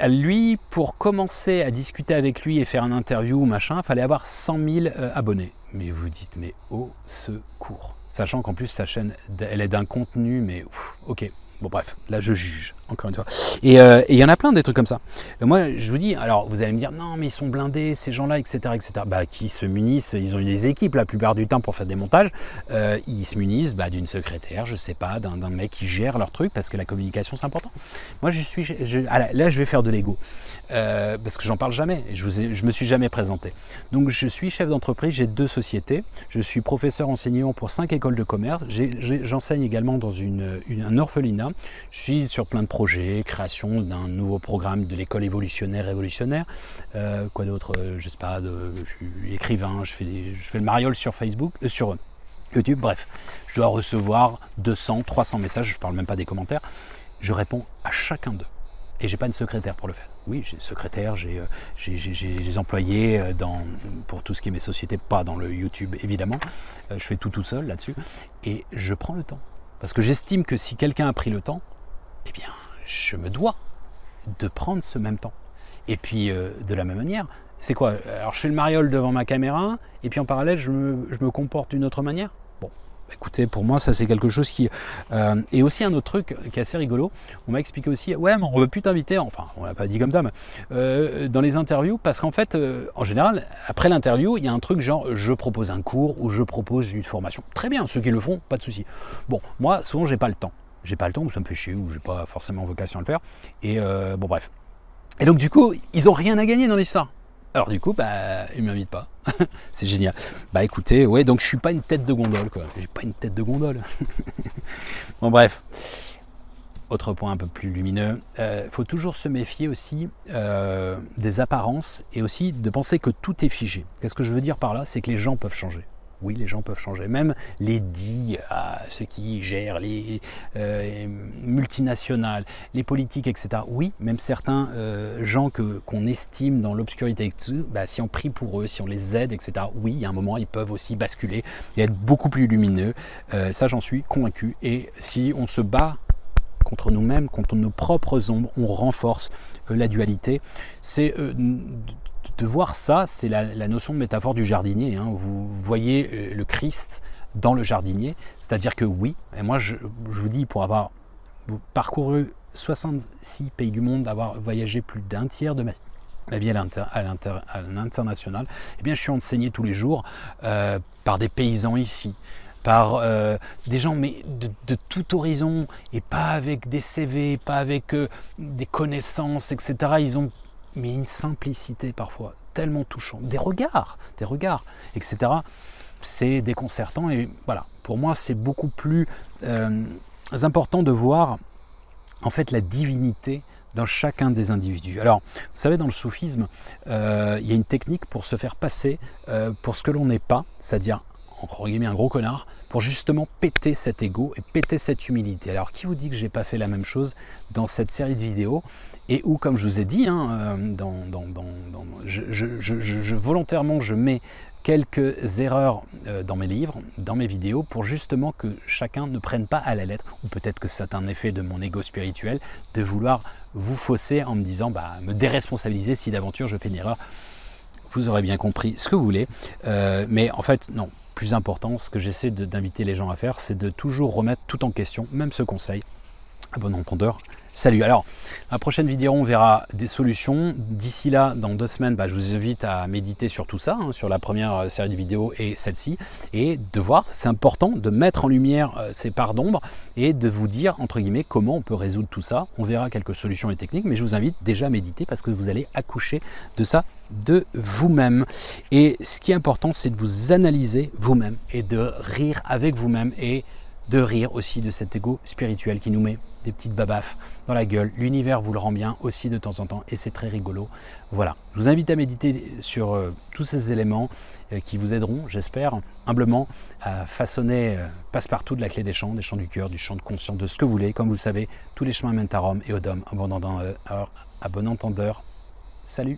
lui, pour commencer à discuter avec lui et faire un interview, machin, il fallait avoir 100 000 abonnés. Mais vous dites, mais au secours. Sachant qu'en plus, sa chaîne, elle est d'un contenu, mais ok. Bon bref, là je juge. encore une fois. Et il y en a plein des trucs comme ça. Moi, je vous dis, alors vous allez me dire, non, mais ils sont blindés, ces gens-là, etc., etc. Bah, qui se munissent, ils ont des équipes la plupart du temps pour faire des montages. Ils se munissent d'une secrétaire, je sais pas, d'un mec qui gère leur truc, parce que la communication, c'est important. Moi, là, je vais faire de l'ego. Parce que j'en parle jamais, je me suis jamais présenté. Donc je suis chef d'entreprise, j'ai 2 sociétés, je suis professeur enseignant pour 5 écoles de commerce, j'enseigne également dans un orphelinat, je suis sur plein de projets, création d'un nouveau programme de l'école évolutionnaire révolutionnaire, quoi d'autre, je sais pas, je suis écrivain, je fais le mariole sur Facebook, sur YouTube, bref, je dois recevoir 200, 300 messages, je parle même pas des commentaires, je réponds à chacun d'eux. Et j'ai pas une secrétaire pour le faire. Oui, j'ai une secrétaire, j'ai des employés pour tout ce qui est mes sociétés, pas dans le YouTube évidemment. Je fais tout seul là-dessus. Et je prends le temps. Parce que j'estime que si quelqu'un a pris le temps, eh bien, je me dois de prendre ce même temps. Et puis, de la même manière, c'est quoi? Alors, je fais le mariole devant ma caméra, et puis en parallèle, je me comporte d'une autre manière. Bon. Écoutez, pour moi, ça c'est quelque chose qui... et aussi un autre truc qui est assez rigolo, on m'a expliqué aussi, ouais, mais on ne veut plus t'inviter, enfin, on l'a pas dit comme ça, mais dans les interviews, parce qu'en fait, en général, après l'interview, il y a un truc genre, je propose un cours ou je propose une formation. Très bien, ceux qui le font, pas de souci. Bon, moi, souvent, j'ai pas le temps. J'ai pas le temps, ou ça me fait chier, ou j'ai pas forcément vocation à le faire. Et bon, bref. Et donc, du coup, ils ont rien à gagner dans l'histoire. Alors du coup, ils ne m'invitent pas. C'est génial. Bah écoutez, ouais, donc je suis pas une tête de gondole, quoi. J'ai pas une tête de gondole. Bon bref. Autre point un peu plus lumineux, faut toujours se méfier aussi des apparences et aussi de penser que tout est figé. Qu'est-ce que je veux dire par là? C'est que les gens peuvent changer. Oui, les gens peuvent changer. Même les dits, ceux qui gèrent les multinationales, les politiques, etc. Oui, même certains gens qu'on estime dans l'obscurité, si on prie pour eux, si on les aide, etc. Oui, il y a un moment, ils peuvent aussi basculer et être beaucoup plus lumineux. Ça, j'en suis convaincu. Et si on se bat contre nous-mêmes, contre nos propres ombres, on renforce la dualité. C'est... de voir ça, c'est la notion de métaphore du jardinier. Hein. Vous voyez le Christ dans le jardinier, c'est-à-dire que oui, et moi je vous dis, pour avoir parcouru 66 pays du monde, avoir voyagé plus d'un tiers de ma vie à l'international, eh bien je suis enseigné tous les jours par des paysans ici, par des gens mais de tout horizon, et pas avec des CV, pas avec des connaissances, etc. Ils ont mais une simplicité parfois tellement touchante, des regards, etc. C'est déconcertant et voilà, pour moi c'est beaucoup plus important de voir en fait la divinité dans chacun des individus. Alors, vous savez, dans le soufisme, il y a une technique pour se faire passer pour ce que l'on n'est pas, c'est-à-dire entre guillemets un gros connard, pour justement péter cet ego et péter cette humilité. Alors, qui vous dit que j'ai pas fait la même chose dans cette série de vidéos? Et où, comme je vous ai dit, hein, volontairement, je mets quelques erreurs dans mes livres, dans mes vidéos, pour justement que chacun ne prenne pas à la lettre, ou peut-être que c'est un effet de mon ego spirituel, de vouloir vous fausser en me disant, me déresponsabiliser si d'aventure je fais une erreur. Vous aurez bien compris ce que vous voulez, mais en fait, non. Plus important, ce que j'essaie d'inviter les gens à faire, c'est de toujours remettre tout en question, même ce conseil. À bon entendeur, salut. Alors, la prochaine vidéo, on verra des solutions. D'ici là, dans 2 semaines, je vous invite à méditer sur tout ça, hein, sur la première série de vidéos et celle-ci, et de voir, c'est important de mettre en lumière ces parts d'ombre et de vous dire, entre guillemets, comment on peut résoudre tout ça. On verra quelques solutions et techniques, mais je vous invite déjà à méditer parce que vous allez accoucher de ça de vous-même. Et ce qui est important, c'est de vous analyser vous-même et de rire avec vous-même et de rire aussi de cet ego spirituel qui nous met des petites babafes dans la gueule. L'univers vous le rend bien aussi de temps en temps et c'est très rigolo. Voilà, je vous invite à méditer sur tous ces éléments qui vous aideront, j'espère, humblement, à façonner passe-partout de la clé des champs du cœur, du champ de conscience, de ce que vous voulez. Comme vous le savez, tous les chemins mènent à Rome et au Dôme. À bon entendeur. Salut!